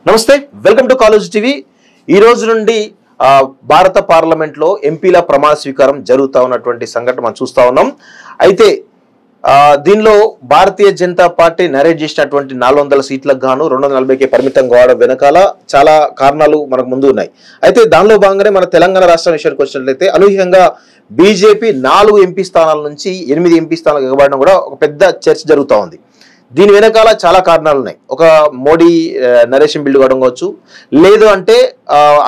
నమస్తే, welcome to college TV. ఈ రోజు నుండి భారత పార్లమెంట్ లో ఎంపీల ప్రమాణ స్వీకారం జరుగుతా ఉన్నటువంటి సంఘటన మనం చూస్తా ఉన్నాం. అయితే దీనిలో భారతీయ జనతా పార్టీ నరేట్ చేసినటువంటి 400 సీట్లకు గాను 240కే పరిమితం కావడం వెనకాల చాలా కారణాలు మనకు ముందు ఉన్నాయి. అయితే దానిలో భాగంగానే మన తెలంగాణ రాష్ట్రం విషయానికి వచ్చినట్లయితే అనూహ్యంగా బీజేపీ 4 ఎంపీ స్థానాల నుంచి 8 ఎంపీ స్థానాలకు ఎగబడడం కూడా ఒక పెద్ద చర్చ జరుగుతూ ఉంది. దీని వెనకాల చాలా కారణాలు ఉన్నాయి. ఒక మోడీ నరేషన్ బిల్డ్ కావడం కావచ్చు, లేదు అంటే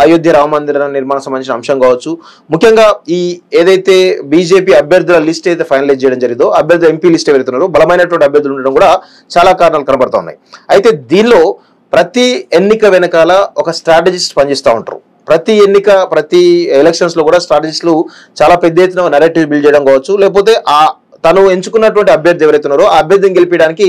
అయోధ్య రామ మందిర నిర్మాణం సంబంధించిన అంశం కావచ్చు. ముఖ్యంగా ఈ ఏదైతే బీజేపీ అభ్యర్థుల లిస్ట్ అయితే ఫైనలైజ్ చేయడం జరిగిందో, అభ్యర్థుల ఎంపీ లిస్ట్ ఎవరైతున్నారో బలమైనటువంటి అభ్యర్థులు ఉండడం కూడా చాలా కారణాలు కనబడతా ఉన్నాయి. అయితే దీనిలో ప్రతి ఎన్నిక వెనకాల ఒక స్ట్రాటజిస్ట్ పనిచేస్తూ ఉంటారు. ప్రతి ఎలక్షన్స్ లో కూడా స్ట్రాటజిస్టులు చాలా పెద్ద ఎత్తున నరేటివ్ బిల్డ్ చేయడం కావచ్చు, లేకపోతే తను ఎంచుకున్నటువంటి అభ్యర్థి ఎవరైతున్నారో ఆ అభ్యర్థిని గెలిపించడానికి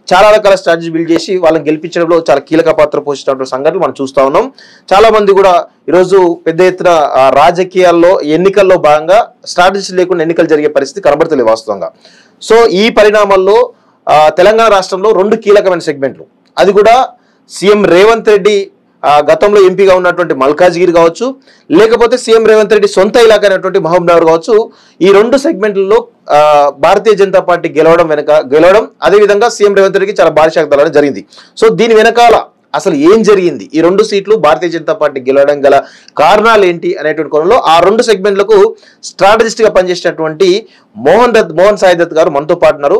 చాలా రకాల స్ట్రాటజీ బిల్డ్ చేసి వాళ్ళని గెలిపించడంలో చాలా కీలక పాత్ర పోషించినటువంటి సంఘటనలు మనం చూస్తా ఉన్నాం. చాలా మంది కూడా ఈరోజు పెద్ద ఎత్తున రాజకీయాల్లో ఎన్నికల్లో భాగంగా స్ట్రాటజీ లేకుండా ఎన్నికలు జరిగే పరిస్థితి కనబడతలేదు వాస్తవంగా. సో ఈ పరిణామాల్లో తెలంగాణ రాష్ట్రంలో 2 కీలకమైన సెగ్మెంట్లు, అది కూడా సీఎం రేవంత్ రెడ్డి గతంలో ఎంపీగా ఉన్నటువంటి మల్కాజ్గిరి కావచ్చు, లేకపోతే సీఎం రేవంత్ రెడ్డి సొంత ఇలాకా అయినటువంటి మహబూబ్ నగర్ కావచ్చు, ఈ 2 సెగ్మెంట్లలో భారతీయ జనతా పార్టీ గెలవడం అదేవిధంగా సీఎం రేవంత్ రెడ్డికి చాలా భారీ శాఖ జరిగింది. సో దీని వెనకాల అసలు ఏం జరిగింది, ఈ 2 సీట్లు భారతీయ జనతా పార్టీ గెలవడం గల కారణాలు ఏంటి అనేటువంటి కోణంలో ఆ 2 సెగ్మెంట్లకు స్ట్రాటజిస్ట్ గా పనిచేసినటువంటి మోహన్ సాయి దత్ గారు మనతో పాటు ఉన్నారు.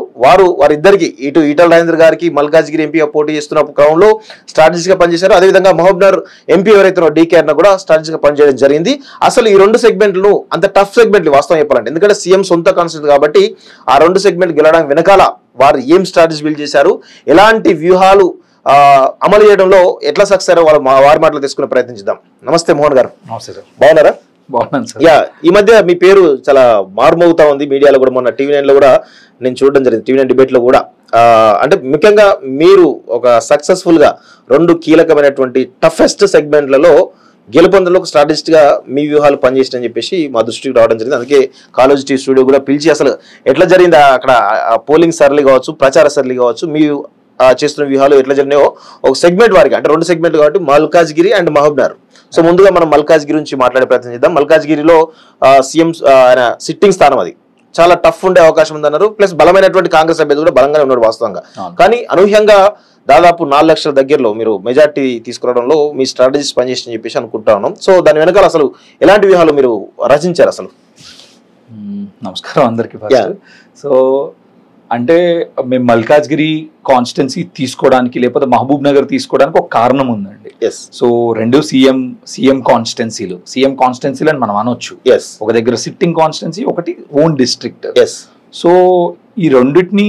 వారిద్దరికి ఇటు ఈటల రాజేందర్ గారికి మల్కాజ్గిరి ఎంపీగా పోటీ చేస్తున్న క్రమంలో స్ట్రాటజిస్ట్ గా పనిచేశారు. అదేవిధంగా మహబూబ్ నగర్ ఎంపీ ఎవరైతే డీకే అన్న కూడా స్ట్రాటజిస్ట్ గా పనిచేయడం జరిగింది. అసలు ఈ 2 సెగ్మెంట్లు అంత టఫ్ సెగ్మెంట్లు వాస్తవం చెప్పాలంటే, ఎందుకంటే సీఎం సొంత కాన్స్టిట్యూన్సీ కాబట్టి ఆ 2 సెగ్మెంట్ గెలవడానికి వెనకాల వారు ఏం స్ట్రాటజీ బిల్డ్ చేశారు, ఎలాంటి వ్యూహాలు అమలు చేయడంలో ఎట్లా సక్సెస్ అయ్యారో వారి మాటలు తీసుకునే ప్రయత్నించుదాం. నమస్తే మోహన్ గారు. నమస్తే సార్. బాగున్నారా? బాగున్నాను సార్. ఈ మధ్య మీ పేరు చాలా మారుమోగుతా ఉంది మీడియాలో కూడా. మొన్న టీవీ9 లో కూడా నేను చూడడం జరిగింది, టీవీ9 డిబేట్ లో కూడా. అంటే ముఖ్యంగా మీరు ఒక సక్సెస్ఫుల్ గా 2 కీలకమైనటువంటి టఫెస్ట్ సెగ్మెంట్లలో గెలుపొందలో స్ట్రాటజిస్ట్ గా మీ వ్యూహాలు పనిచేసినని చెప్పేసి మా దృష్టికి రావడం జరిగింది. అందుకే కాలేజ్ టీవీ స్టూడియో కూడా పిలిచి అసలు ఎట్లా జరిగింది అక్కడ పోలింగ్ సరళి కావచ్చు, ప్రచార సరళి కావచ్చు, మీ చేస్తున్న వ్యూహాలు ఎట్లా జరిగినాయో ఒక సెగ్మెంట్ వారికి, అంటే 2 సెగ్మెంట్లు కాబట్టి మల్కాజ్గిరి అండ్ మహబూబ్ నగర్. సో ముందుగా మనం మల్కాజ్గిరి నుంచి మాట్లాడే ప్రయత్నం చేద్దాం. మల్కాజ్గిరిలో సీఎం ఆయన సిట్టింగ్ స్థానం, అది చాలా టఫ్ ఉండే అవకాశం ఉందన్నారు. ప్లస్ బలమైనటువంటి కాంగ్రెస్ అభ్యర్థి కూడా బలంగానే ఉన్నాడు వాస్తవంగా. కానీ అనూహ్యంగా దాదాపు 4 లక్షల దగ్గరలో మీరు మెజార్టీ తీసుకురావడంలో మీ స్ట్రాటజీస్ పనిచేసి చెప్పేసి అనుకుంటా ఉన్నాం. సో దాని వెనకాల అసలు ఎలాంటి వ్యూహాలు మీరు రచించారు అసలు? నమస్కారం అందరికి. సో అంటే మేము మల్కాజ్గిరి కాన్స్టిట్యున్సీ తీసుకోవడానికి లేకపోతే మహబూబ్ నగర్ తీసుకోవడానికి ఒక కారణం ఉందండి. సో 2 సీఎం కాన్స్టిట్యున్సీలు అని మనం అనొచ్చు. ఒక దగ్గర సిట్టింగ్ కాన్స్టిట్యున్సీ, ఒకటి ఓన్ డిస్ట్రిక్ట్. సో ఈ రెండింటిని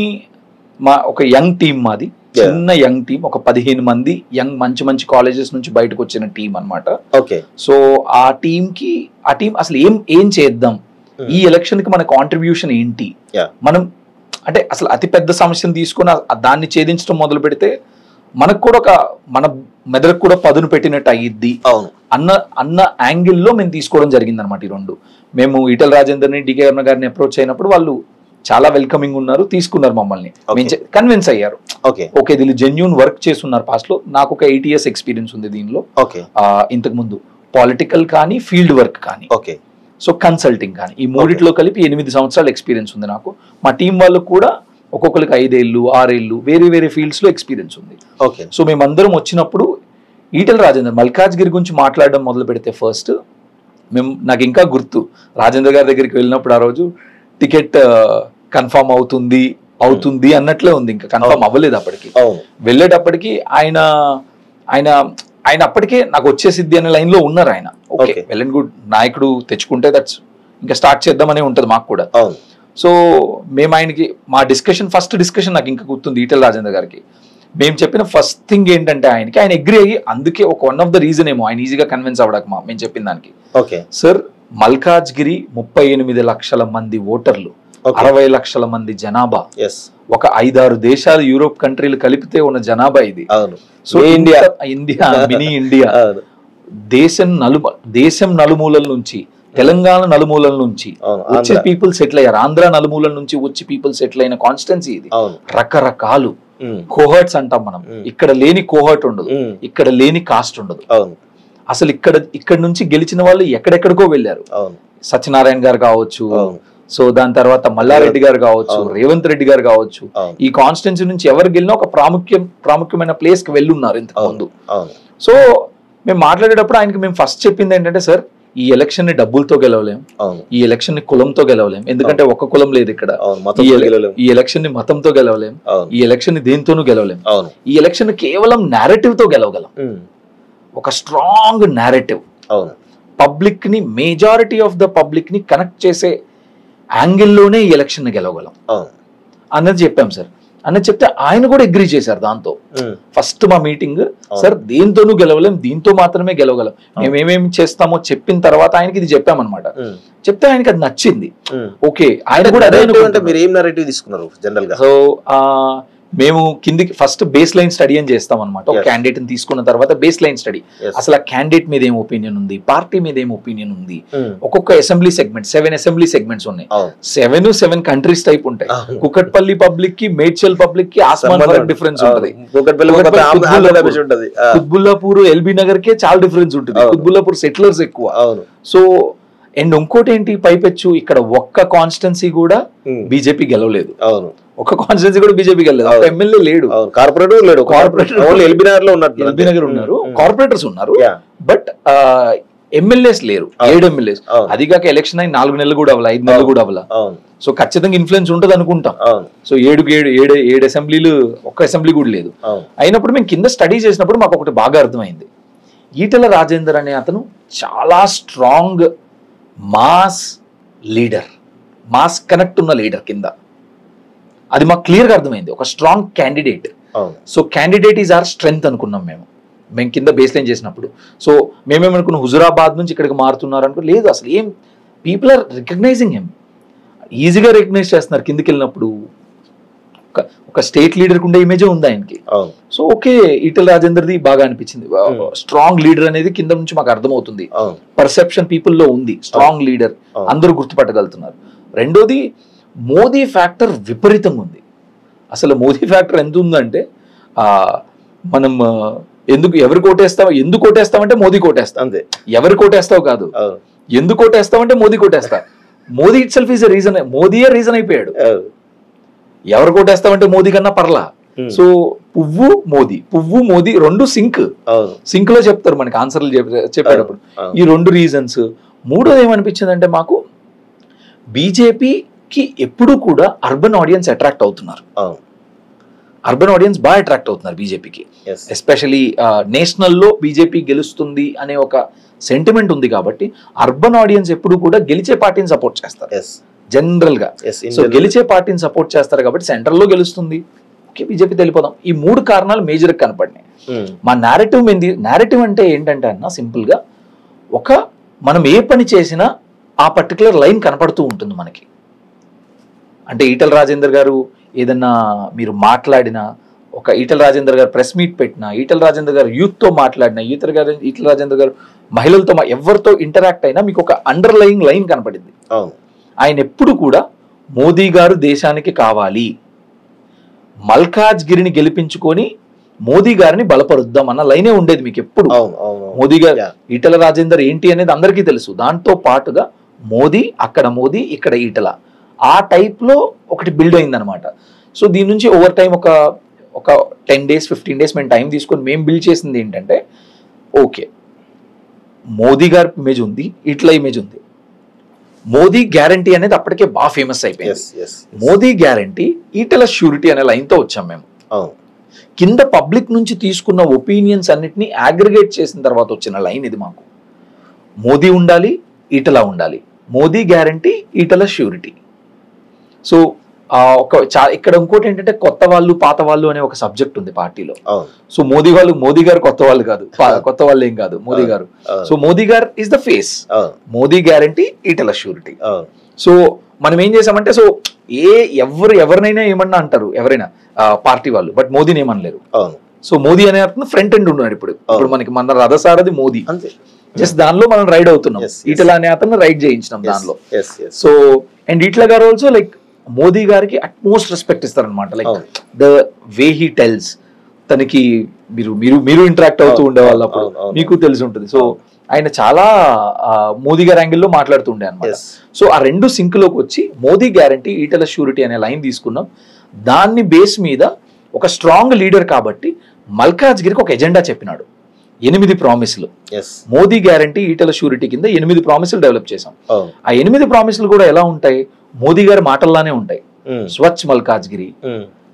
ఒక యంగ్ టీమ్, మాది చిన్న యంగ్ టీమ్, ఒక 15 మంది యంగ్ మంచి కాలేజెస్ నుంచి బయటకు వచ్చిన టీం అనమాట. సో ఆ టీం అసలు ఏం చేద్దాం, ఈ ఎలక్షన్ కి మన కాంట్రిబ్యూషన్ ఏంటి, మనం అంటే అసలు అతి పెద్ద సమస్యను తీసుకుని దాన్ని ఛేదించడం మొదలు పెడితే మనకు కూడా మన మెదడుకు కూడా పదును పెట్టినట్టు అయ్యిద్ది అన్న యాంగిల్లో మేము తీసుకోవడం జరిగింది అనమాట. ఈ 2 మేము ఈటల రాజేందర్ని, డీకే అరుణ గారిని అప్రోచ్ అయినప్పుడు వాళ్ళు చాలా వెల్కమింగ్ ఉన్నారు, తీసుకున్నారు మమ్మల్ని, కన్విన్స్ అయ్యారు. ఓకే దీన్ని జెన్యూన్ వర్క్ చేస్తున్నారు. పాస్ట్ లో నాకు ఒక 8 years ఎక్స్పీరియన్స్ ఉంది దీనిలో. ఇంతకు ముందు పాలిటికల్ కానీ, ఫీల్డ్ వర్క్ కానీ, సో కన్సల్టింగ్ కానీ, ఈ 3 కలిపి 8 సంవత్సరాల ఎక్స్పీరియన్స్ ఉంది నాకు. మా టీం వాళ్ళు కూడా ఒక్కొక్కరికి 5 ఏళ్ళు 6 ఏళ్ళు వేరే ఫీల్డ్స్ లో ఎక్స్పీరియన్స్ ఉంది. సో మేమందరం వచ్చినప్పుడు ఈటల రాజేందర్ మల్కాజ్గిరి గురించి మాట్లాడడం మొదలు పెడితే ఫస్ట్ నాకు ఇంకా గుర్తు, రాజేందర్ గారి దగ్గరికి వెళ్ళినప్పుడు ఆ రోజు టికెట్ కన్ఫర్మ్ అవుతుంది అన్నట్లే ఉంది, ఇంకా కన్ఫర్మ్ అవ్వలేదు అప్పటికి. వెళ్ళేటప్పటికి ఆయన అప్పటికే నాకు వచ్చేసిద్ది అనే లైన్ లో ఉన్నారు ఆయన. ఓకే వెల్ అండ్ గుడ్, నాయకుడు తెచ్చుకుంటే దట్స్ ఇంకా స్టార్ట్ చేద్దామనే ఉంటది మాకు కూడా. సో మేము ఆయనకి మా ఫస్ట్ డిస్కషన్ నాకు ఇంకా గుర్తుంది ఈటల రాజేందర్ గారికి. మేము చెప్పిన ఫస్ట్ థింగ్ ఏంటంటే ఆయన అగ్రి అయ్యి, అందుకే ఒక వన్ ఆఫ్ ద రీజన్ ఏమో ఆయన ఈజీగా కన్విన్స్ అవ్వడానికి మేము చెప్పిన దానికి. సార్ మల్కాజ్గిరి 38 లక్షల మంది ఓటర్లు, 60 లక్షల మంది జనాభా, ఒక 5-6 దేశాలు యూరోప్ కంట్రీలు కలిపితే ఉన్న జనాభా ఇది. సో ఇండియా మినీ ఇండియా, దేశం నలుమూలల నుంచి తెలంగాణ నలుమూలల నుంచి వచ్చి పీపుల్ సెటిల్ అయ్యారు, ఆంధ్ర నలుమూలల నుంచి వచ్చి పీపుల్ సెటిల్ అయిన కాన్స్టిట్యున్సీ ఇది. రకరకాలు కోహర్ట్స్ అంటాం మనం, ఇక్కడ లేని కోహర్ట్ ఉండదు, ఇక్కడ లేని కాస్ట్ ఉండదు. అసలు ఇక్కడ నుంచి గెలిచిన వాళ్ళు ఎక్కడెక్కడికో వెళ్ళారు. సత్యనారాయణ గారు కావచ్చు, సో దాని తర్వాత మల్లారెడ్డి గారు కావచ్చు, రేవంత్ రెడ్డి గారు కావచ్చు, ఈ కాన్స్టిట్యున్సీ నుంచి ఎవరు గెలినా ఒక ప్రాముఖ్యమైన ప్లేస్ కి వెళ్ళున్నారు ఇంతకు ముందు. సో మేము మాట్లాడేటప్పుడు ఆయనకి మేము ఫస్ట్ చెప్పింది ఏంటంటే, సార్ ఈ ఎలక్షన్ ని డబ్బులతో గెలవలేం, ఈ ఎలక్షన్ ని కులంతో గెలవలేం, ఎందుకంటే ఒక్క కులం లేదు ఇక్కడ. ఈ ఎలక్షన్ ని మతంతో గెలవలేం, ఈ ఎలక్షన్ ని దేంతోనూ గెలవలేం, ఈ ఎలక్షన్ కేవలం నేరేటివ్ తో గెలవగలం. ఒక స్ట్రాంగ్ నేరేటివ్, పబ్లిక్ ని, మెజారిటీ ఆఫ్ ద పబ్లిక్ ని కనెక్ట్ చేసే యాంగిల్లోనే ఈ ఎలక్షన్ ని గెలవగలం అన్నది చెప్పాం సార్. అన్నది చెప్తే ఆయన కూడా అగ్రీ చేశారు దాంతో. ఫస్ట్ మా మీటింగ్, సార్ దేంతోనూ గెలవలేం, దీంతో మాత్రమే గెలవగలం, మేమేమేమి చేస్తామో చెప్పిన తర్వాత ఆయనకి ఇది చెప్పామన్నమాట. చెప్తే ఆయనకి అది నచ్చింది. ఓకే, ఆయన కూడా అదే. మీరు ఏం నరేటివ్ తీసుకున్నారు జనరల్ గా? సో మేము కిందికి ఫస్ట్ బేస్ లైన్ స్టడీ అని చేస్తాం అనమాట. ఒక క్యాండిడేట్ ని తీసుకున్న తర్వాత బేస్ లైన్ స్టడీ, అసలు ఆ క్యాండిడేట్ మీద ఏం ఒపీనియన్ ఉంది, పార్టీ మీద ఏం ఒపీనియన్ ఉంది. ఒక్కొక్క అసెంబ్లీ సెగ్మెంట్ 7 అసెంబ్లీ సెగ్మెంట్స్ ఉన్నాయి, 7 కంట్రీస్ టైప్ ఉంటాయి. కుకట్పల్లి పబ్లిక్ కి, మేడ్చల్ పబ్లిక్ కి ఆస్మాన్ ఫరక్ డిఫరెన్స్ ఉంటుంది. కుత్బుల్లాపూర్, ఎల్బీ నగర్ కే చాలా డిఫరెన్స్ ఉంటుంది. కుత్బుల్లాపూర్ సెటిలర్స్ ఎక్కువ. సో అండ్ ఇంకోటి ఏంటి పైపెచ్చు, ఇక్కడ ఒక్క కాన్స్టిట్యున్సీ కూడా బీజేపీ గెలవలేదు. ఒక కాన్స్టిట్యున్సీ కూడా బీజేపీ గెలలేదు. ఒక ఎమ్మెల్యే లేడు, కార్పొరేటర్ లేడు. ఎల్బీ నగర్ ఉన్నారు, కార్పొరేటర్స్ ఉన్నారు, బట్ ఎమ్మెల్యేస్ లేరు. 7 ఎమ్మెల్యేస్. అది కాక ఎలక్షన్ అయి 4 నెలలు కూడా అవ్వాలి, 5 నెలలు కూడా అవ్వాలి. సో ఖచ్చితంగా ఇన్ఫ్లుయెన్స్ ఉంటుంది అనుకుంటాం. సో 7 అసెంబ్లీలు, ఒక్క అసెంబ్లీ కూడా లేదు. అయినప్పుడు మేము కింద స్టడీ చేసినప్పుడు మాకు ఒకటి బాగా అర్థమైంది. ఈటెల రాజేందర్ అనే అతను చాలా strong mass leader, mass connect ఉన్న లీడర్ కింద. అది మాకు క్లియర్ గా అర్థమైంది. ఒక strong candidate. So candidate is our strength అనుకున్నాం మేము కింద బేస్ లైన్ చేసినప్పుడు. సో మేమేమనుకున్నాం, హుజురాబాద్ నుంచి ఇక్కడికి మారుతున్నారు అనుకో, లేదు అసలు ఏం, పీపుల్ ఆర్ రికగ్నైజింగ్ హిమ్, ఈజీగా రికగ్నైజ్ చేస్తున్నారు. కిందికి వెళ్ళినప్పుడు ఒక స్టేట్ లీడర్ ఉండే ఇమేజ్ ఉంది ఆయనకి. సో ఓకే, ఈటెల రాజేందర్ది బాగా అనిపించింది. స్ట్రాంగ్ లీడర్ అనేది కింద నుంచి మాకు అర్థమవుతుంది, పర్సెప్షన్ పీపుల్ లో ఉంది, స్ట్రాంగ్ లీడర్, అందరూ గుర్తుపట్టగలుగుతున్నారు. రెండోది, మోదీ ఫ్యాక్టర్ విపరీతంగా ఉంది. అసలు మోదీ ఫ్యాక్టర్ ఎంత ఉందంటే, మనం ఎవరు కోటేస్తావు, ఎందుకు కోటేస్తామంటే మోదీ కోటేస్తా అంతే. ఎవరు కోటేస్తావు కాదు, ఎందుకు కోటేస్తామంటే మోదీ కోటేస్తా. Modi itself is a reason, మోదీయే రీజన్ అయిపోయాడు. ఎవరు కోటేస్తామంటే మోదీ కన్నా పర్లా. సో పువ్వు మోదీ రెండు సింక్ లో చెప్తారు మనకి ఆన్సర్లు చెప్పేటప్పుడు. ఈ 2 రీజన్స్. మూడోది ఏమనిపించింది అంటే, మాకు బీజేపీకి ఎప్పుడు కూడా అర్బన్ ఆడియన్స్ అట్రాక్ట్ అవుతున్నారు. అర్బన్ ఆడియన్స్ బాగా అట్రాక్ట్ అవుతున్నారు బీజేపీకి. ఎస్పెషలీ నేషనల్ లో బీజేపీ గెలుస్తుంది అనే ఒక సెంటిమెంట్ ఉంది కాబట్టి అర్బన్ ఆడియన్స్ ఎప్పుడు కూడా గెలిచే పార్టీని సపోర్ట్ చేస్తారు జనరల్ గా. సో గెలిచే పార్టీని సపోర్ట్ చేస్తారు కాబట్టి సెంట్రల్ లో గెలుస్తుంది, ఓకే బీజేపీ వెళ్ళిపోదాం. ఈ 3 కారణాలు మేజర్ గా కనపడినాయి. మా నేరేటివ్ అంటే ఏంటంటే అన్న, సింపుల్ గా మనం ఏ పని చేసినా ఆ పర్టికులర్ లైన్ కనపడుతూ ఉంటుంది మనకి. అంటే ఈటెల రాజేందర్ గారు ఏదన్నా మీరు మాట్లాడినా, ఒక ఈటెల రాజేందర్ గారు ప్రెస్ మీట్ పెట్టినా, ఈటెల రాజేందర్ గారు యూత్ తో మాట్లాడినా, ఈటెల రాజేందర్ గారు మహిళలతో, ఎవరితో ఇంటరాక్ట్ అయినా మీకు ఒక అండర్లయింగ్ లైన్ కనపడింది. ఆయన ఎప్పుడు కూడా మోదీ గారు దేశానికి కావాలి, మల్కాజ్గిరిని గెలిపించుకొని మోదీ గారిని బలపరుద్దాం అన్న లైనే ఉండేది మీకు ఎప్పుడు. మోదీ గారు, ఈటెల రాజేందర్ ఏంటి అనేది అందరికీ తెలుసు. దాంతో పాటుగా మోదీ, అక్కడ మోదీ, ఇక్కడ ఈటెల, ఆ టైప్ లో ఒకటి బిల్డ్ అయిందనమాట. సో దీని నుంచి ఓవర్ టైం ఒక 10 days 15 days మేము టైం తీసుకొని మేము బిల్డ్ చేసింది ఏంటంటే, ఓకే మోదీ గారి ఇమేజ్ ఉంది, ఈటెల ఇమేజ్ ఉంది, మోదీ గ్యారంటీ అనేది అప్పటికే బాగా ఫేమస్ అయిపోయింది. మోదీ గ్యారంటీ, ఈటెల ష్యూరిటీ అనే లైన్ తో వచ్చాం మేము. కింద పబ్లిక్ నుంచి తీసుకున్న ఒపీనియన్స్ అన్నిటిని అగ్రిగేట్ చేసిన తర్వాత వచ్చిన లైన్ ఇది మాకు. మోదీ ఉండాలి, ఈటెల ఉండాలి, Modi guarantee, Etela surety. So ఇక్కడ ఇంకోటి ఏంటంటే, కొత్త వాళ్ళు పాత వాళ్ళు అనే ఒక సబ్జెక్ట్ ఉంది పార్టీలో. సో మోదీ గారు కొత్త వాళ్ళు కాదు, కొత్త వాళ్ళు ఏం కాదు మోదీ గారు. సో మోదీ గారు is the face, Modi guarantee, Etela surety. So మనం ఏం చేసామంటే, సో ఎవరినైనా ఏమన్నా అంటారు ఎవరైనా పార్టీ వాళ్ళు, బట్ మోదీని ఏమనలేరు. సో మోదీ అనే అతను ఫ్రంట్ ఎండ్ ఉన్నాడు. ఇప్పుడు మనకి మన రథసారథి మోదీ. జస్ట్ దానిలో మనం రైడ్ అవుతున్నాం. ఈటల అనే అతను రైడ్ చేయించినాం దానిలో. సో అండ్ ఈటల గారు ఆల్సో లైక్ మోదీ గారికి అట్మోస్ట్ రెస్పెక్ట్ ఇస్తారనమాట. Like the way he tells, తనకి మీరు మీరు మీరు ఇంటరాక్ట్ అవుతూ ఉండేవాళ్ళు అప్పుడు, మీకు తెలిసి ఉంటుంది. సో ఆయన చాలా మోదీ గారి యాంగిల్లో మాట్లాడుతూ ఉండే అనమాట. సో ఆ రెండు సింక్ లోకి వచ్చి మోదీ గ్యారంటీ ఈటల షూరిటీ అనే లైన్ తీసుకున్నాం. దాన్ని బేస్ మీద ఒక స్ట్రాంగ్ లీడర్ కాబట్టి మల్కాజ్గిరికి ఒక ఎజెండా చెప్పినాడు, 8 ప్రామిస్లు. మోదీ గ్యారంటీ ఈటల షూరిటీ కింద 8 ప్రామిస్లు డెవలప్ చేసాం. ఆ 8 ప్రామిస్లు కూడా ఎలా ఉంటాయి, మోదీ గారి మాటల్లానే ఉంటాయి. స్వచ్ఛ మల్కాజ్గిరి,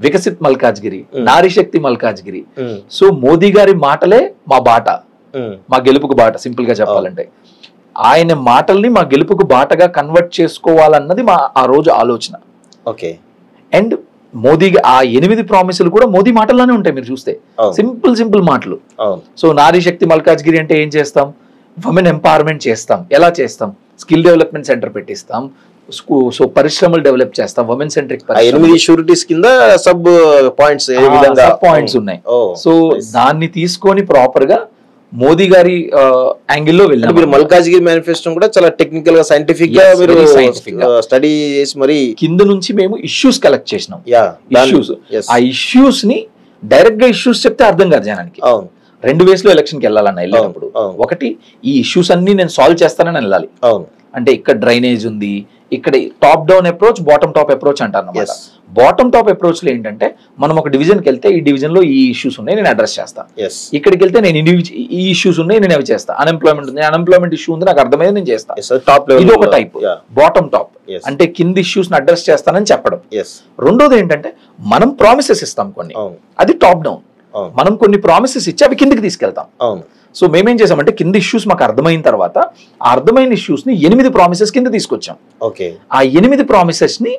వికసిత్ మల్కాజ్గిరి, నారీశక్తి మల్కాజ్గిరి. సో మోదీ గారి మాటలే మా బాట, మా గెలుపుకు బాట. సింపుల్ గా చెప్పాలంటే ఆయన మాటల్ని మా గెలుపుకు బాటగా కన్వర్ట్ చేసుకోవాలన్నది మా ఆ రోజు ఆలోచన. ఓకే. అండ్ మోదీ ఆ 8 ప్రామిసులు కూడా మోదీ మాటల్లోనే ఉంటాయి మీరు చూస్తే. సింపుల్ మాటలు. సో నారీశక్తి మల్కాజ్గిరి అంటే ఏం చేస్తాం, ఉమెన్ ఎంపవర్మెంట్ చేస్తాం. ఎలా చేస్తాం, స్కిల్ డెవలప్మెంట్ సెంటర్ పెట్టిస్తాం, సో పరిశ్రమలు డెవలప్ చేస్తాం, ఉమెన్ సెంట్రిక్. 8 షూరిటీస్ కింద సబ్ పాయింట్స్ ఉన్నాయి. సో దాన్ని తీసుకొని ప్రాపర్ గా మోదీ గారి యాంగిల్లో వెళ్ళారు. మీరు మల్కాజ్గిరి మేనిఫెస్టో కూడా చాలా టెక్నికల్ గా సైంటిఫిక్ గా మీరు స్టడీ చేసి మరి కింద నుంచి మేము ఇష్యూస్ కలెక్ట్ చేసినాం. ఆ ఇష్యూస్ ని డైరెక్ట్ గా ఇష్యూస్ చెప్తే అర్థం కాదు జనానికి. 2 వేస్ లో ఎలక్షన్ కి వెళ్ళాలన్న వెళ్ళినప్పుడు, ఒకటి ఈ ఇష్యూస్ అన్ని నేను సాల్వ్ చేస్తానని వెళ్ళాలి. అంటే ఇక్కడ డ్రైనేజ్ ఉంది, ఇక్కడ top down approach, bottom top approach అంటారు అన్నమాట. బాటమ్ టాప్ అప్రోచ్ లో ఏంటంటే మనం ఒక డివిజన్ కి వెళ్తే ఈ డివిజన్ లో ఈ ఇష్యూస్ ఉన్నాయి నేను అడ్రస్ చేస్తాను, ఇక్కడికి వెళ్తే నేను ఈ ఇష్యూస్ ఉన్నాయి నేను అవి చేస్తాను, అన్ఎంప్లాయ్మెంట్ ఉంది అన్ఎంప్లాయ్మెంట్ ఇష్యూ ఉంది నాకు అర్థమైంది నేను చేస్తాను. ఇది ఒక టైప్ బాటమ్ టాప్, అంటే కింద ఇష్యూస్ ని అడ్రస్ చేస్తానని చెప్పడం. రెండోది ఏంటంటే మనం ప్రామిసెస్ ఇస్తాం కొన్ని, అది టాప్ డౌన్. మనం కొన్ని ప్రామిసెస్ ఇచ్చి అవి కిందకి తీసుకెళ్తాం. సో మేమేం చేసామంటే కింద ఇష్యూస్ మాకు అర్థమైన తర్వాత ఆ అర్థమైన ఇష్యూస్ ని 8 ప్రామిసెస్ కింద తీసుకొచ్చాం. ఆ 8 ప్రామిసెస్ ని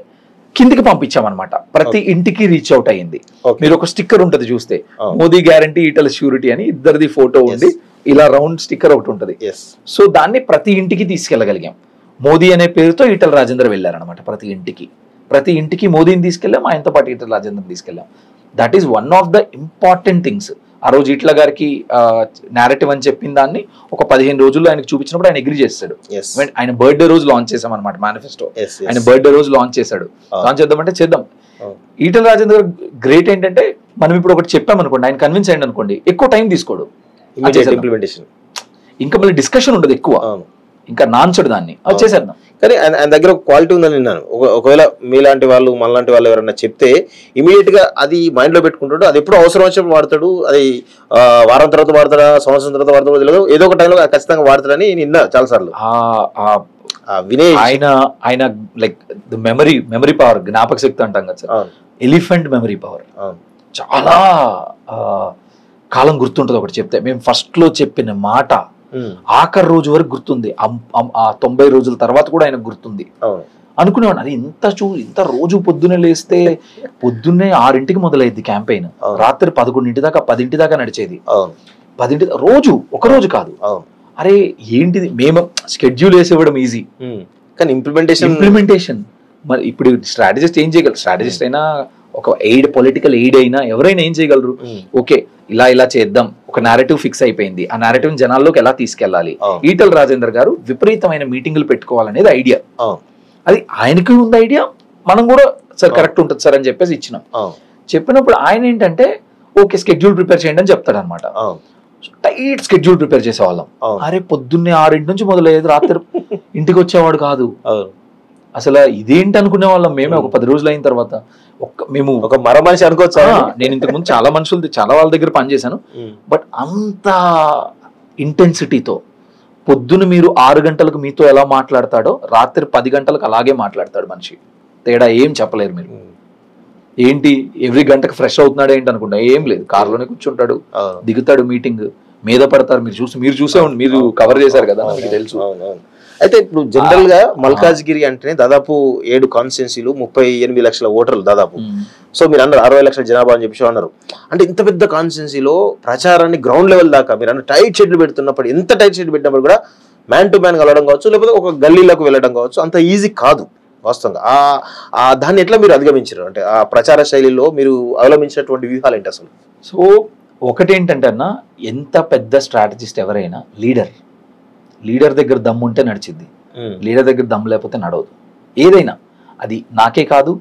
కిందికి పంపించాం అనమాట. ప్రతి ఇంటికి రీచ్ అవుట్ అయ్యింది. మీరు ఒక స్టిక్కర్ ఉంటది చూస్తే, మోదీ గ్యారంటీ ఈటల షూరిటీ అని ఇద్దరిది ఫోటో ఉంది, ఇలా రౌండ్ స్టిక్కర్ ఒకటి ఉంటది. సో దాన్ని ప్రతి ఇంటికి తీసుకెళ్లగలిగాం. మోదీ అనే పేరుతో ఈటల రాజేందర్ వెళ్ళారనమాట ప్రతి ఇంటికి మోదీని తీసుకెళ్ళాం, ఆయనతో పాటు ఈటల రాజేందర్ తీసుకెళ్ళాం. That is one of the important things. ఆ రోజు ఈటల గారికి నేరేటివ్ అని చెప్పిన దాన్ని ఒక 15 రోజుల్లో ఆయనకు చూపించినప్పుడు ఆయన అగ్రీ చేస్తాడు. ఆయన బర్త్డే రోజు లాంచ్ చేసాం అనమాట మేనిఫెస్టో. ఆయన బర్త్డే రోజు లాంచ్ చేశాడు. లాంచ్ చేద్దామంటే చేద్దాం. ఈటల రాజేందర్ గ్రేట్ ఏంటంటే మనం ఇప్పుడు ఒకటి చెప్పాం అనుకోండి, ఆయన కన్విన్స్ అయ్యండి అనుకోండి, ఎక్కువ టైం తీసుకోడు, ఇంకా మళ్ళీ డిస్కషన్ ఉండదు ఎక్కువ, ఇంకా నాన్చడు దాన్ని, అది చేసేద్దాం. కానీ ఆయన దగ్గర ఒక క్వాలిటీ ఉందని విన్నాను. ఒకవేళ మీలాంటి వాళ్ళు మనలాంటి వాళ్ళు ఎవరైనా చెప్తే ఇమీడియట్ గా అది మైండ్ లో పెట్టుకుంటాడు, అది ఎప్పుడు అవసరం వచ్చినప్పుడు వాడతాడు, అది వారం తర్వాత వాడతాడా సంవత్సరం తర్వాత వాడతాడో తెలియదు, ఏదో ఒక టైంలో ఖచ్చితంగా వాడతాడని విన్నా చాలా సార్లు. ఆయన లైక్ మెమరీ పవర్, జ్ఞాపక శక్తి అంటాం కదా సార్, ఎలిఫెంట్ మెమరీ పవర్ చాలా కాలం గుర్తుంటది. ఒకటి చెప్తే మేము ఫస్ట్ లో చెప్పిన మాట ఆఖరి రోజు వరకు గుర్తుంది, ఆ 90 రోజుల తర్వాత కూడా ఆయనకు గుర్తుంది. అనుకునేవాడు అది ఇంత రోజు పొద్దున్నే లేస్తే పొద్దున్నే 6 మొదలైంది క్యాంపెయిన్, రాత్రి 11 దాకా 10 దాకా నడిచేది. 10 రోజు, ఒక రోజు కాదు. అరే ఏంటిది, మేము స్కెడ్యూల్ వేసేవ్వడం ఈజీ, కానీ ఇంప్లిమెంటేషన్ మరి ఇప్పుడు స్ట్రాటజిస్ట్ ఏం చేయగలరు? స్ట్రాటజిస్ట్ అయినా ఒక పొలిటికల్ ఎయిడ్ అయినా ఎవరైనా ఏం చేయగలరు? ఓకే ఇలా చేద్దాం, ఒక నారేటివ్ ఫిక్స్ అయిపోయింది, ఆ నారేటివ్ జనాల్లోకి ఎలా తీసుకెళ్లాలి. ఈటల రాజేందర్ గారు విపరీతమైన మీటింగ్లు పెట్టుకోవాలనేది ఐడియా, అది ఆయనకి ఉంది ఐడియా, మనం కూడా సార్ కరెక్ట్ ఉంటుంది సార్ అని చెప్పేసి ఇచ్చినాం. చెప్పినప్పుడు ఆయన ఏంటంటే ఓకే స్కెడ్యూల్ ప్రిపేర్ చేయండి అని చెప్తాడు అనమాట. టైట్ స్కెడ్యూల్ ప్రిపేర్ చేసేవాళ్ళం. అరే పొద్దున్నే 6 నుంచి మొదలయ్యేది, రాత్రి ఇంటికి వచ్చేవాడు కాదు. అసలు ఇదేంటి అనుకునే వాళ్ళం మేమే. ఒక 10 రోజులు అయిన తర్వాత మేము ఒక మరో మనిషి అనుకోవచ్చు. నేను ఇంతకు ముందు చాలా వాళ్ళ దగ్గర పనిచేశాను, బట్ అంత ఇంటెన్సిటీతో పొద్దున మీరు 6 గంటలకు మీతో ఎలా మాట్లాడతాడో రాత్రి 10 గంటలకు అలాగే మాట్లాడతాడు మనిషి. తేడా ఏం చెప్పలేరు మీరు. ఏంటి ఎవ్రీ గంటకు ఫ్రెష్ అవుతున్నాడు ఏంటి అనుకుంటా, ఏం లేదు, కారులోనే కూర్చుంటాడు, దిగుతాడు, మీటింగ్ మీద పడతారు. మీరు చూసే ఉండి, మీరు కవర్ చేశారు కదా, మీకు తెలుసు. అయితే ఇప్పుడు జనరల్ గా మల్కాజ్గిరి అంటేనే దాదాపు 7 కాన్స్టిట్యున్సీలు, 38 లక్షల ఓటర్లు దాదాపు. సో మీరు అన్నారు 60 లక్షల జనాభా అని చెప్పి అన్నారు. అంటే ఇంత పెద్ద కాన్స్టిట్యున్సీలో ప్రచారాన్ని గ్రౌండ్ లెవెల్ దాకా మీరు అన్న టైట్ షెడ్లు పెడుతున్నప్పుడు, ఎంత టైట్ షెడ్ పెట్టినప్పుడు కూడా మ్యాన్ టు మ్యాన్ కలవడం కావచ్చు, లేకపోతే ఒక గల్లీలకు వెళ్ళడం కావచ్చు, అంత ఈజీ కాదు వాస్తవంగా. దాన్ని ఎట్లా మీరు అధిగమించారు? అంటే ఆ ప్రచార శైలిలో మీరు అవలంబించినటువంటి వ్యూహాలు ఏంటి అసలు? సో ఒకటేంటంటే అన్న, ఎంత పెద్ద స్ట్రాటజిస్ట్ ఎవరైనా లీడర్ లీడర్ దగ్గర దమ్ము ఉంటే నడిచిద్ది, లీడర్ దగ్గర దమ్ము లేకపోతే నడవదు. ఏదైనా అది నాకే కాదు,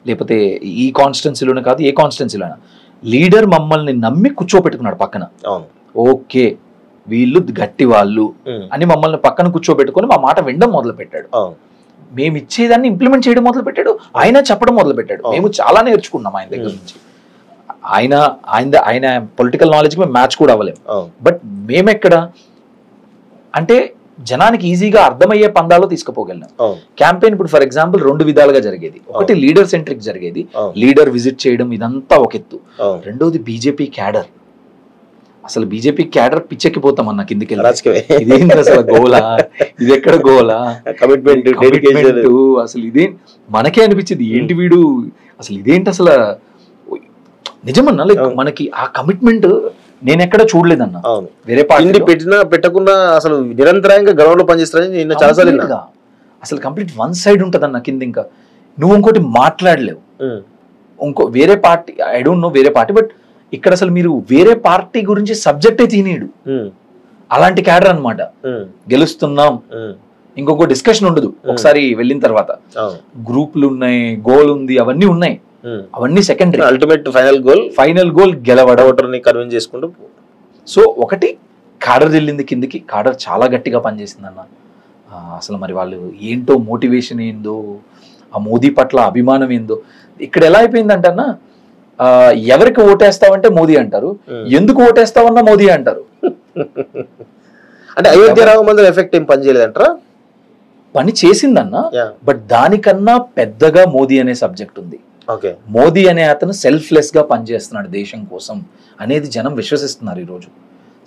లేకపోతే ఈ కాన్స్టిట్యున్సీలోనే కాదు, ఏ కాన్స్టిట్యున్సీలోనే లీడర్ మమ్మల్ని నమ్మి కూర్చోబెట్టుకున్నాడు పక్కన. ఓకే వీళ్ళు గట్టి వాళ్ళు అని మమ్మల్ని పక్కన కూర్చోబెట్టుకుని మా మాట వినడం మొదలు పెట్టాడు. మేము ఇచ్చేదాన్ని ఇంప్లిమెంట్ చేయడం మొదలు పెట్టాడు, ఆయన చెప్పడం మొదలు పెట్టాడు. మేము చాలా నేర్చుకున్నాం ఆయన దగ్గర నుంచి. ఆయన పొలిటికల్ నాలెడ్జ్ మేము మ్యాచ్ కూడా అవ్వలేము. బట్ మేమెక్కడ అంటే జనానికి ఈజీగా అర్థమయ్యే పందాలో తీసుకుపోగలిగాం. క్యాంపెయిన్ ఇప్పుడు ఫర్ ఎగ్జాంపుల్ 2 విధాలుగా జరిగేది. ఒకటి లీడర్ సెంట్రిక్ జరిగేది, లీడర్ విజిట్ చేయడం ఇదంతా ఒక ఎత్తు. రెండోది బీజేపీ క్యాడర్. అసలు బీజేపీ క్యాడర్ పిచ్చెక్కిపోతాం అన్న కిందికి ఇదేంటి అసలు గోలా, ఇది ఎక్కడ గోలా, కమిట్మెంట్ అసలు ఇదే మనకే అనిపించింది. ఏంటి వీడు అసలు ఇదేంటి అసలు నిజమన్నా, లైక్ మనకి ఆ కమిట్మెంట్ నేను ఎక్కడ చూడలేదన్న. వేరే పార్టీ పెట్టినా పెట్టకుండా అసలు నిరంతరంగా గర్వంలో పనిచేస్తారని చాలాసార్లు అసలు కంప్లీట్ వన్ సైడ్ ఉంటుంది అన్న కింద. ఇంకా నువ్వు ఇంకోటి మాట్లాడలేవు. ఇంకో వేరే పార్టీ ఐ డోంట్ నో వేరే పార్టీ, బట్ ఇక్కడ అసలు మీరు వేరే పార్టీ గురించి సబ్జెక్టే తినేడు. అలాంటి క్యాడర్ అన్నమాట. గెలుస్తున్నాం ఇంకొక డిస్కషన్ ఉండదు ఒకసారి వెళ్ళిన తర్వాత. గ్రూపులు ఉన్నాయి, గోల్ ఉంది, అవన్నీ ఉన్నాయి, అవన్నీ సెకండరీ. అల్టిమేట్ ఫైనల్ గోల్ గెలవడని కన్విన్స్ చేసుకుంటూ. సో ఒకటి కాడర్ వెళ్ళింది కిందికి, కాడర్ చాలా గట్టిగా పనిచేసింది అన్న. అసలు మరి వాళ్ళు ఏంటో మోటివేషన్ ఏందో, ఆ మోదీ పట్ల అభిమానం ఏందో. ఇక్కడ ఎలా అయిపోయిందంటే అన్న, ఎవరికి ఓటేస్తావంటే మోదీ అంటారు, ఎందుకు ఓటేస్తావన్నా మోదీ అంటారు. అంటే అయోధ్య రామ మందిరం ఎఫెక్ట్ ఏం పని చేయలేదంటారా? పని చేసిందన్న, బట్ దానికన్నా పెద్దగా మోదీ అనే సబ్జెక్ట్ ఉంది. మోదీ అనే అతను సెల్ఫ్లెస్ గా పనిచేస్తున్నాడు దేశం కోసం అనేది జనం విశ్వసిస్తున్నారు ఈరోజు.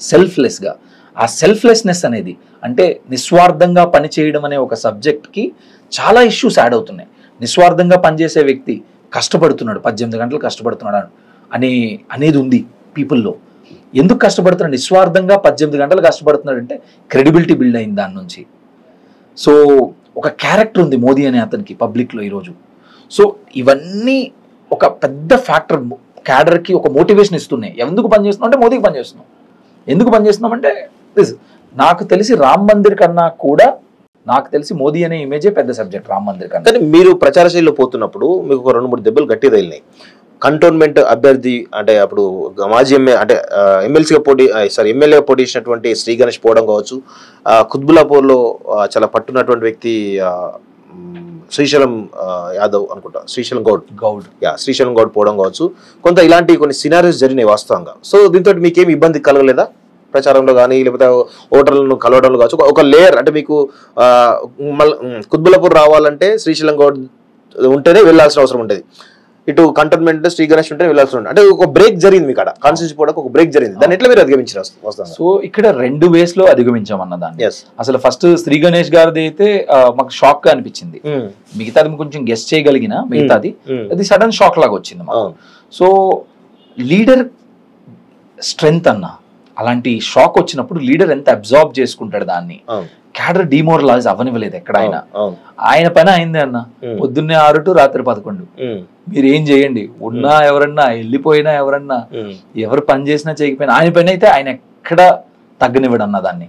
సెల్ఫ్లెస్ గా, ఆ సెల్ఫ్లెస్నెస్ అనేది అంటే నిస్వార్థంగా పనిచేయడం అనే ఒక సబ్జెక్ట్ కి చాలా ఇష్యూస్ యాడ్ అవుతున్నాయి. నిస్వార్థంగా పనిచేసే వ్యక్తి కష్టపడుతున్నాడు, 18 గంటలు కష్టపడుతున్నాడు అనేది ఉంది పీపుల్లో. ఎందుకు కష్టపడుతున్నాడు? నిస్వార్థంగా 18 గంటలు కష్టపడుతున్నాడు అంటే క్రెడిబిలిటీ బిల్డ్ అయింది దాని నుంచి. సో ఒక క్యారెక్టర్ ఉంది మోదీ అనే అతనికి పబ్లిక్లో ఈరోజు. సో ఇవన్నీ ఒక పెద్ద ఫ్యాక్టర్ క్యాడర్కి ఒక మోటివేషన్ ఇస్తున్నాయి. ఎందుకు పనిచేస్తున్నాం అంటే మోదీకి పనిచేస్తున్నాం. ఎందుకు పనిచేస్తున్నాం అంటే నాకు తెలిసి రామ్ మందిర్ కన్నా కూడా నాకు తెలిసి మోదీ అనే ఇమేజే పెద్ద సబ్జెక్ట్ రామ్ మందిర్ కన్నా. కానీ మీరు ప్రచార శైలిలో పోతున్నప్పుడు మీకు ఒక 2-3 దెబ్బలు గట్టి తగిలినాయి. కంటోన్మెంట్ అభ్యర్థి అంటే అప్పుడు మాజీ ఎమ్మెల్యేగా పోటీ చేసినటువంటి శ్రీ గణేష్ పోవడం కావచ్చు, కుత్బుల్లాపూర్లో చాలా పట్టున్నటువంటి వ్యక్తి శ్రీశైలం యాదవ్ అనుకుంటా, శ్రీశైలం గౌడ్ పోవడం కావచ్చు, కొంత ఇలాంటి కొన్ని సినారియోస్ జరిగినాయి వాస్తవంగా. సో దీంతో మీకేమి ఇబ్బంది కలగలేదా ప్రచారంలో కానీ, లేకపోతే ఓటర్లను కలవడంలో కావచ్చు? ఒక లేయర్ అంటే మీకు కుత్బుల్లాపూర్ రావాలంటే శ్రీశైలం గౌడ్ ఉంటేనే వెళ్ళాల్సిన అవసరం ఉంటుంది, ఇటు కంటోన్మెంట్ శ్రీ గణేష్ ఉంటే వెళ్ళాల్సి ఉంటుంది. అంటే ఒక బ్రేక్ జరిగింది మీకు అక్కడ కాన్స్టిట్యూన్సీ పోవడానికి, ఒక బ్రేక్ జరిగింది. దాన్ని ఎట్లా మీరు అధిగమించారు వస్తాను? సో ఇక్కడ 2 ways లో అధిగమించామన్న దాన్ని. అసలు ఫస్ట్ శ్రీ గణేష్ గారిది అయితే మాకు షాక్ గా అనిపించింది. మిగతాది కొంచెం గెస్ట్ చేయగలిగిన, మిగతాది అది సడన్ షాక్ లాగా వచ్చింది. సో లీడర్ స్ట్రెంగ్త్ అన్న, అలాంటి షాక్ వచ్చినప్పుడు లీడర్ ఎంత అబ్జార్బ్ చేసుకుంటాడు దాన్ని. క్యాడర్ డిమోరలైజ్ అవ్వనివ్వలేదు ఎక్కడ. ఆయన పని అయింది అన్న. పొద్దున్నే 6 to రాత్రి 11 మీరు ఏం చేయండి, ఉన్నా ఎవరన్నా, వెళ్ళిపోయినా ఎవరన్నా, ఎవరు పని చేసినా చేయకపోయినా ఆయన పని అయితే ఆయన ఎక్కడ తగ్గనివ్వడు అన్న దాన్ని.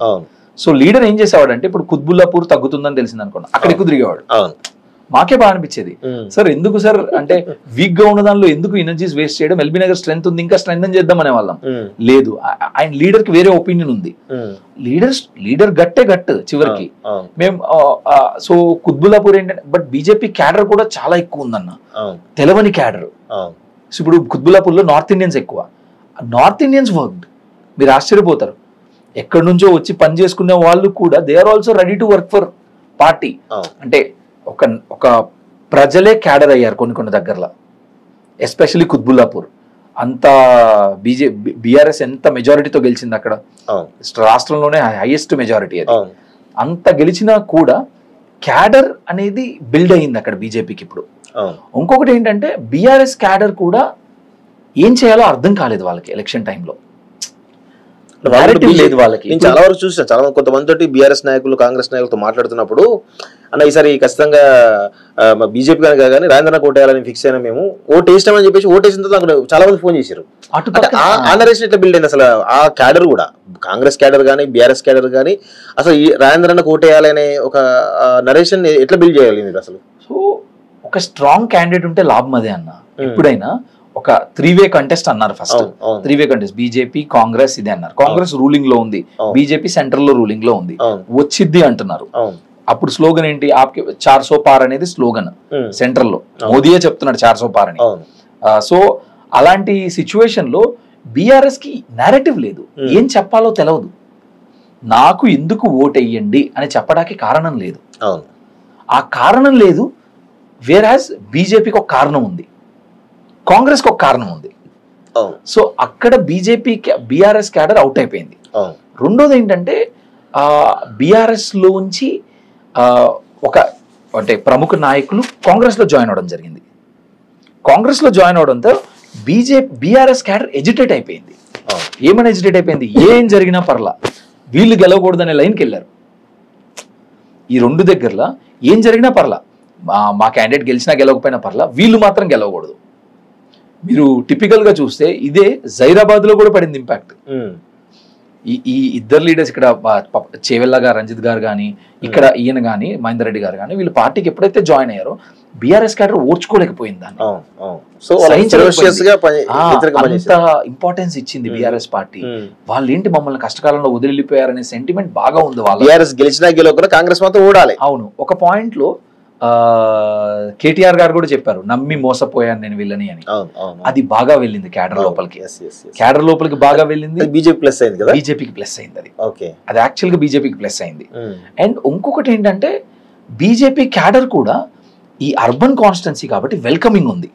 సో లీడర్ ఏం చేసేవాడు అంటే, ఇప్పుడు కుత్బుల్లాపూర్ తగ్గుతుందని తెలిసింది అనుకోండి, అక్కడ ఎక్కువ తిరిగేవాడు. మాకే బాగా అనిపించేది, సార్ ఎందుకు సార్ అంటే వీక్ గా ఉన్న దానిలో ఎందుకు ఎనర్జీస్ వేస్ట్ చేయడం, ఎల్బీ నగర్ స్ట్రెంత్ ఉంది ఇంకా స్ట్రెంగ్ చేద్దాం అనే వాళ్ళం. లేదు, ఆయన లీడర్ కి వేరే ఒపీనియన్ ఉంది. లీడర్ గట్టు చివరికి మేము. సో కుత్బుల్లాపూర్ ఏంటంటే, బట్ బీజేపీ క్యాడర్ కూడా చాలా ఎక్కువ ఉందన్న, తెలవని క్యాడర్. సో ఇప్పుడు కుత్బుల్లాపూర్ లో నార్త్ ఇండియన్స్ ఎక్కువ. నార్త్ ఇండియన్స్ వర్క్డ్, మీరు ఆశ్చర్యపోతారు. ఎక్కడి నుంచో వచ్చి పని చేసుకునే వాళ్ళు కూడా they are also ready to work for party. అంటే ఒక ప్రజలే క్యాడర్ అయ్యారు కొన్ని దగ్గరలో, ఎస్పెషల్లీ కుత్బుల్లాపూర్. అంత బీఆర్ఎస్ ఎంత మెజారిటీతో గెలిచింది అక్కడ, రాష్ట్రంలోనే హైయెస్ట్ మెజారిటీ అది. అంత గెలిచినా కూడా క్యాడర్ అనేది బిల్డ్ అయింది అక్కడ బీజేపీకి ఇప్పుడు. ఇంకొకటి ఏంటంటే బీఆర్ఎస్ క్యాడర్ కూడా ఏం చేయాలో అర్థం కాలేదు వాళ్ళకి ఎలక్షన్ టైంలో. లేదు వాళ్ళకి. నేను చాలా వరకు చూసాను, చాలా మంది కొంతమంది తోటి బీఆర్ఎస్ నాయకులు కాంగ్రెస్ నాయకులతో మాట్లాడుతున్నప్పుడు అన్న ఈసారి ఖచ్చితంగా బీజేపీ కానీ రాజేంద్ర కోటేయాలని ఫిక్స్ అయినా మేము ఓటు వేసినామని చెప్పేసి ఓటు వేసిన తర్వాత చాలా మంది ఫోన్ చేశారు. ఆ నరేషన్ ఎట్లా బిల్డ్ అయింది అసలు? ఆ క్యాడర్ కూడా కాంగ్రెస్ క్యాడర్ కానీ బీఆర్ఎస్ క్యాడర్ కానీ అసలు ఈ రాజేంద్రన్న కోటేయాలనే ఒక నరేషన్ ఎట్లా బిల్డ్ చేయాలి అసలు? సో ఒక స్ట్రాంగ్ క్యాండిడేట్ ఉంటే లాభం అదే అన్న. ఎప్పుడైనా ఒక 3-way కంటెస్ట్ అన్నారు first. 3-way contest BJP Congress ఇదే అన్నారు. కాంగ్రెస్ రూలింగ్ లో ఉంది, బీజేపీ సెంట్రల్ లో రూలింగ్ లో ఉంది, వచ్చిద్ది అంటున్నారు. అప్పుడు స్లోగన్ ఏంటి? ఆప్కి 400 పార్ అనేది స్లోగన్ సెంట్రల్ లో. మోదీయే చెప్తున్నాడు 400 పార్ అని. సో అలాంటి సిచ్యువేషన్ లో బీఆర్ఎస్ కి నేరేటివ్ లేదు, ఏం చెప్పాలో తెలియదు. నాకు ఎందుకు ఓటెయ్యండి అని చెప్పడానికి కారణం లేదు. ఆ కారణం లేదు. వేరాజ్ బీజేపీకి ఒక కారణం ఉంది, కాంగ్రెస్ కి ఒక కారణం ఉంది. సో అక్కడ బీఆర్ఎస్ క్యాడర్ అవుట్ అయిపోయింది. రెండోది ఏంటంటే బీఆర్ఎస్ లోంచి ఒక అంటే ప్రముఖ నాయకులు కాంగ్రెస్ లో జాయిన్ అవడం జరిగింది. కాంగ్రెస్ లో జాయిన్ అవడంతో బీఆర్ఎస్ క్యాడర్ ఎజిటేట్ అయిపోయింది. ఏమైనా ఎజిటేట్ అయిపోయింది, ఏం జరిగినా పర్లా వీళ్ళు గెలవకూడదనే లైన్కి వెళ్ళారు. ఈ రెండు దగ్గరలో ఏం జరిగినా పర్లా, మా క్యాండిడేట్ గెలిచినా గెలవకపోయినా పర్లా, వీళ్ళు మాత్రం గెలవకూడదు. మీరు టిపికల్ గా చూస్తే ఇదే జైరాబాద్ లో కూడా పడింది ఇంపాక్ట్. ఈ ఇద్దరు లీడర్స్ ఇక్కడ చేవెళ్ళ గారు, రంజిత్ గారు కానీ, ఇక్కడ ఈయన కానీ, మహేందర్ రెడ్డి గారు కానీ, వీళ్ళు పార్టీకి ఎప్పుడైతే జాయిన్ అయ్యారో బీఆర్ఎస్ క్యాడర్ ఓర్చుకోలేకపోయింది దాన్ని. అంత ఇంపార్టెన్స్ ఇచ్చింది బీఆర్ఎస్ పార్టీ. వాళ్ళు ఏంటి మమ్మల్ని కష్టకాలంలో వదిలిపోయారనే సెంటిమెంట్ బాగా ఉంది వాళ్ళ. బీఆర్ఎస్ గెలిచినా గెలవకుండా కాంగ్రెస్ మాత్రం ఓడాలి. అవును. ఒక పాయింట్ లో కేటీఆర్ గారు కూడా చెప్పారు, నమ్మి మోసపోయాను నేను వీళ్ళని అని. అది బాగా వెళ్ళింది క్యాడర్ లోపలికి. క్యాడర్ లోపలికి బాగా వెళ్ళింది. బీజేపీ ప్లస్ అయింది కదా, బీజేపీకి ప్లస్ అయింది. అది యాక్చువల్ గా బీజేపీకి ప్లస్ అయింది. అండ్ ఇంకొకటి ఏంటంటే బీజేపీ క్యాడర్ కూడా ఈ అర్బన్ కాన్స్టిట్యున్సీ కాబట్టి వెల్కమింగ్ ఉంది.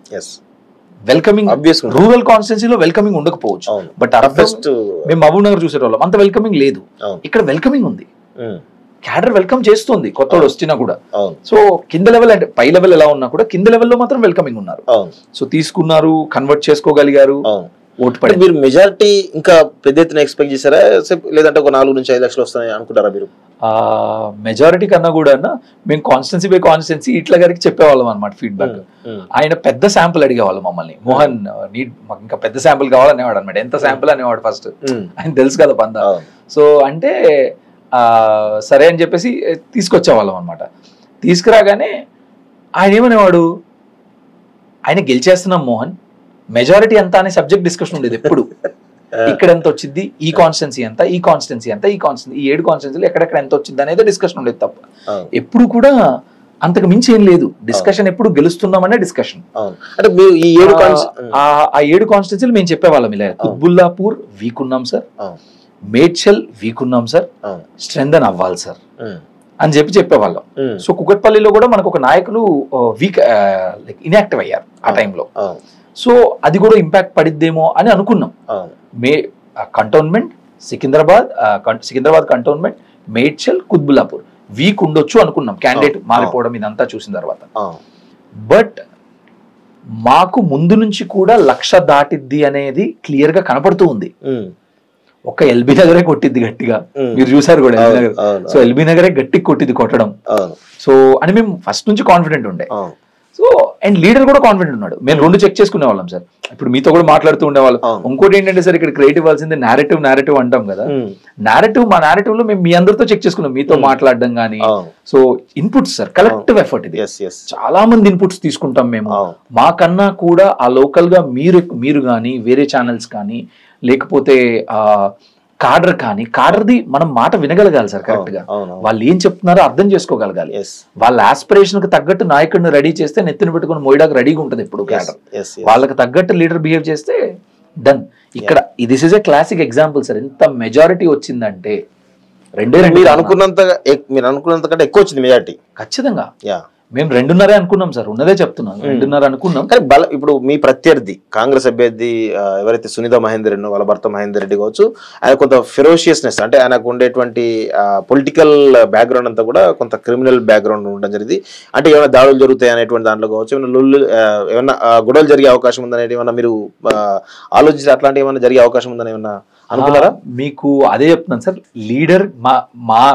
వెల్కమింగ్ రూరల్ కాన్స్టిట్యున్సీలో వెల్కమింగ్ ఉండకపోవచ్చు, బట్ మేము మహబూబ్ నగర్ చూసేటోళ్ళం అంత వెల్కమింగ్ లేదు. ఇక్కడ వెల్కమింగ్ ఉంది, క్యాడర్ వెల్కమ్ చేస్తుంది కొత్తోడు వచ్చినా కూడా. సో కింద లెవెల్ అంటే పై లెవెల్ ఎలా ఉన్నా కూడా కింద లెవెల్లో మాత్రం వెల్కమింగ్ ఉన్నారు. సో తీసుకున్నారు, కన్వర్ట్ చేసుకోగలిగారు, ఓటు పడి. మీరు మెజారిటీ ఇంకా పెద్ద ఎత్తున ఎక్స్పెక్ట్ చేశారా, లేదంటే ఒక 4 నుంచి 5 లక్షలు వస్తాయని అనుకుంటారా మీరు? మెజారిటీ కన్నా కూడా మేము కాన్స్టిట్యున్సీ బై కాన్స్టిట్యున్సీ ఇట్లా గారికి చెప్పేవాళ్ళం అనమాట ఫీడ్బ్యాక్. ఆయన పెద్ద శాంపుల్ అడిగేవాళ్ళు మమ్మల్ని, మోహన్ మాకు ఇంకా పెద్ద శాంపుల్ కావాలనేవాడు అనమాట. ఎంత శాంపుల్ అనేవాడు ఫస్ట్, ఆయన తెలుసు కదా పందా. సో అంటే సరే అని చెప్పేసి తీసుకొచ్చేవాళ్ళం అనమాట. తీసుకురాగానే ఆయన ఏమనేవాడు, ఆయన గెలిచేస్తున్నాం మోహన్, మెజారిటీ ఎంత అనే సబ్జెక్ట్ డిస్కషన్ ఉండేది ఎప్పుడు. ఇక్కడ ఎంత వచ్చింది, ఈ కాన్స్టిట్యున్సీ ఎంత, ఈ కాన్స్టిట్యున్సీ ఎంత, ఈ 7 కాన్స్టిట్యున్సీలు ఎక్కడెక్కడ ఎంత వచ్చింది అనేది డిస్కషన్ ఉండేది తప్ప ఎప్పుడు కూడా అంతకు మించి ఏం లేదు. డిస్కషన్ ఎప్పుడు గెలుస్తున్నామనే డిస్కషన్. ఆ 7 కాన్స్టిట్యున్సీలు మేము చెప్పేవాళ్ళం ఇలా, కుత్బుల్లాపూర్ వీక్ ఉన్నాం సార్, మేడ్చల్ వీక్ ఉన్నాం సార్, స్ట్రెంథన్ అవ్వాలి సార్ అని చెప్పేవాళ్ళం. సో కుకట్పల్లిలో కూడా మనకు ఒక నాయకులు వీక్ ఇన్యాక్టివ్ అయ్యారు ఆ టైంలో. సో అది కూడా ఇంపాక్ట్ పడిద్దేమో అని అనుకున్నాం. Cantonment Secunderabad cantonment, Medchal, Quthbullapur weak ఉండొచ్చు అనుకున్నాం క్యాండిడేట్ మారిపోవడం ఇదంతా చూసిన తర్వాత. బట్ మాకు ముందు నుంచి కూడా 1,00,000 దాటిద్ది అనేది క్లియర్ గా కనపడుతూ ఉంది. ఒక ఎల్బీ నగరే కొట్టిద్ది గట్టిగా, మీరు చూసారు కూడా ఎల్బీ నగర్. సో ఎల్బీ నగరే గట్టిగా కొట్టింది కొట్టడం. సో అని మేము ఫస్ట్ నుంచి కాన్ఫిడెంట్ ఉండే. సో అండ్ లీడర్ కూడా కాన్ఫిడెంట్ ఉన్నాడు. మేము 2 చెక్ చేసుకునే వాళ్ళం సార్, ఇప్పుడు మీతో కూడా మాట్లాడుతూ ఉండేవాళ్ళం. ఇంకోటి ఏంటంటే సార్, ఇక్కడ క్రియేటివ్ ఇవ్వాల్సింది నేరేటివ్ అంటాం కదా. మా నేరేటివ్ లో మేము మీ అందరితో చెక్ చేసుకున్నాం, మీతో మాట్లాడడం కానీ. So inputs sir, collective effort ఇది. చాలా మంది ఇన్పుట్స్ తీసుకుంటాం మేము. మాకన్నా కూడా ఆ లోకల్ గా మీరు కానీ వేరే ఛానల్స్ కానీ లేకపోతే కాడర్ కానీ, కాడర్ది మనం మాట వినగలగాలి సార్ కరెక్ట్ గా. వాళ్ళు ఏం చెప్తున్నారో అర్థం చేసుకోగలగాలి. వాళ్ళ ఆస్పిరేషన్ కి తగ్గట్టు నాయకుడిని రెడీ చేస్తే నెత్తిని పెట్టుకుని మోయడానికి రెడీగా ఉంటుంది ఎప్పుడు కాడర్. వాళ్ళకి తగ్గట్టు లీడర్ బిహేవ్ చేస్తే డన్. ఇక్కడ this is a classic example sir. ఎంత మెజారిటీ వచ్చిందంటే 2 మీరు అనుకున్నంత కంటే ఎక్కువ వచ్చింది మెజారిటీ ఖచ్చితంగా. మేము 2.5 అనుకున్నాం సార్, ఉన్నదే చెప్తున్నాం, 2.5 అనుకున్నాం. కానీ ఇప్పుడు మీ ప్రత్యర్థి కాంగ్రెస్ అభ్యర్థి ఎవరైతే సునీత మహేందర్ రెడ్డి, వాళ్ళ భర్త మహేందర్ రెడ్డి కావచ్చు, ఆయన కొంత ఫెరోషియస్నెస్, అంటే ఆయనకు ఉండేటువంటి పొలిటికల్ బ్యాక్గ్రౌండ్ అంతా కూడా కొంత క్రిమినల్ బ్యాక్గ్రౌండ్ ఉండడం జరిగింది. అంటే ఏమైనా దాడులు జరుగుతాయి అనేటువంటి దాంట్లో కావచ్చు, ఏమైనా గొడవలు జరిగే అవకాశం ఉందనేది ఏమన్నా మీరు ఆలోచించి అట్లాంటి ఏమైనా జరిగే అవకాశం ఉందని ఏమన్నా అనుకున్నారా? మీకు అదే చెప్తున్నాను సార్, లీడర్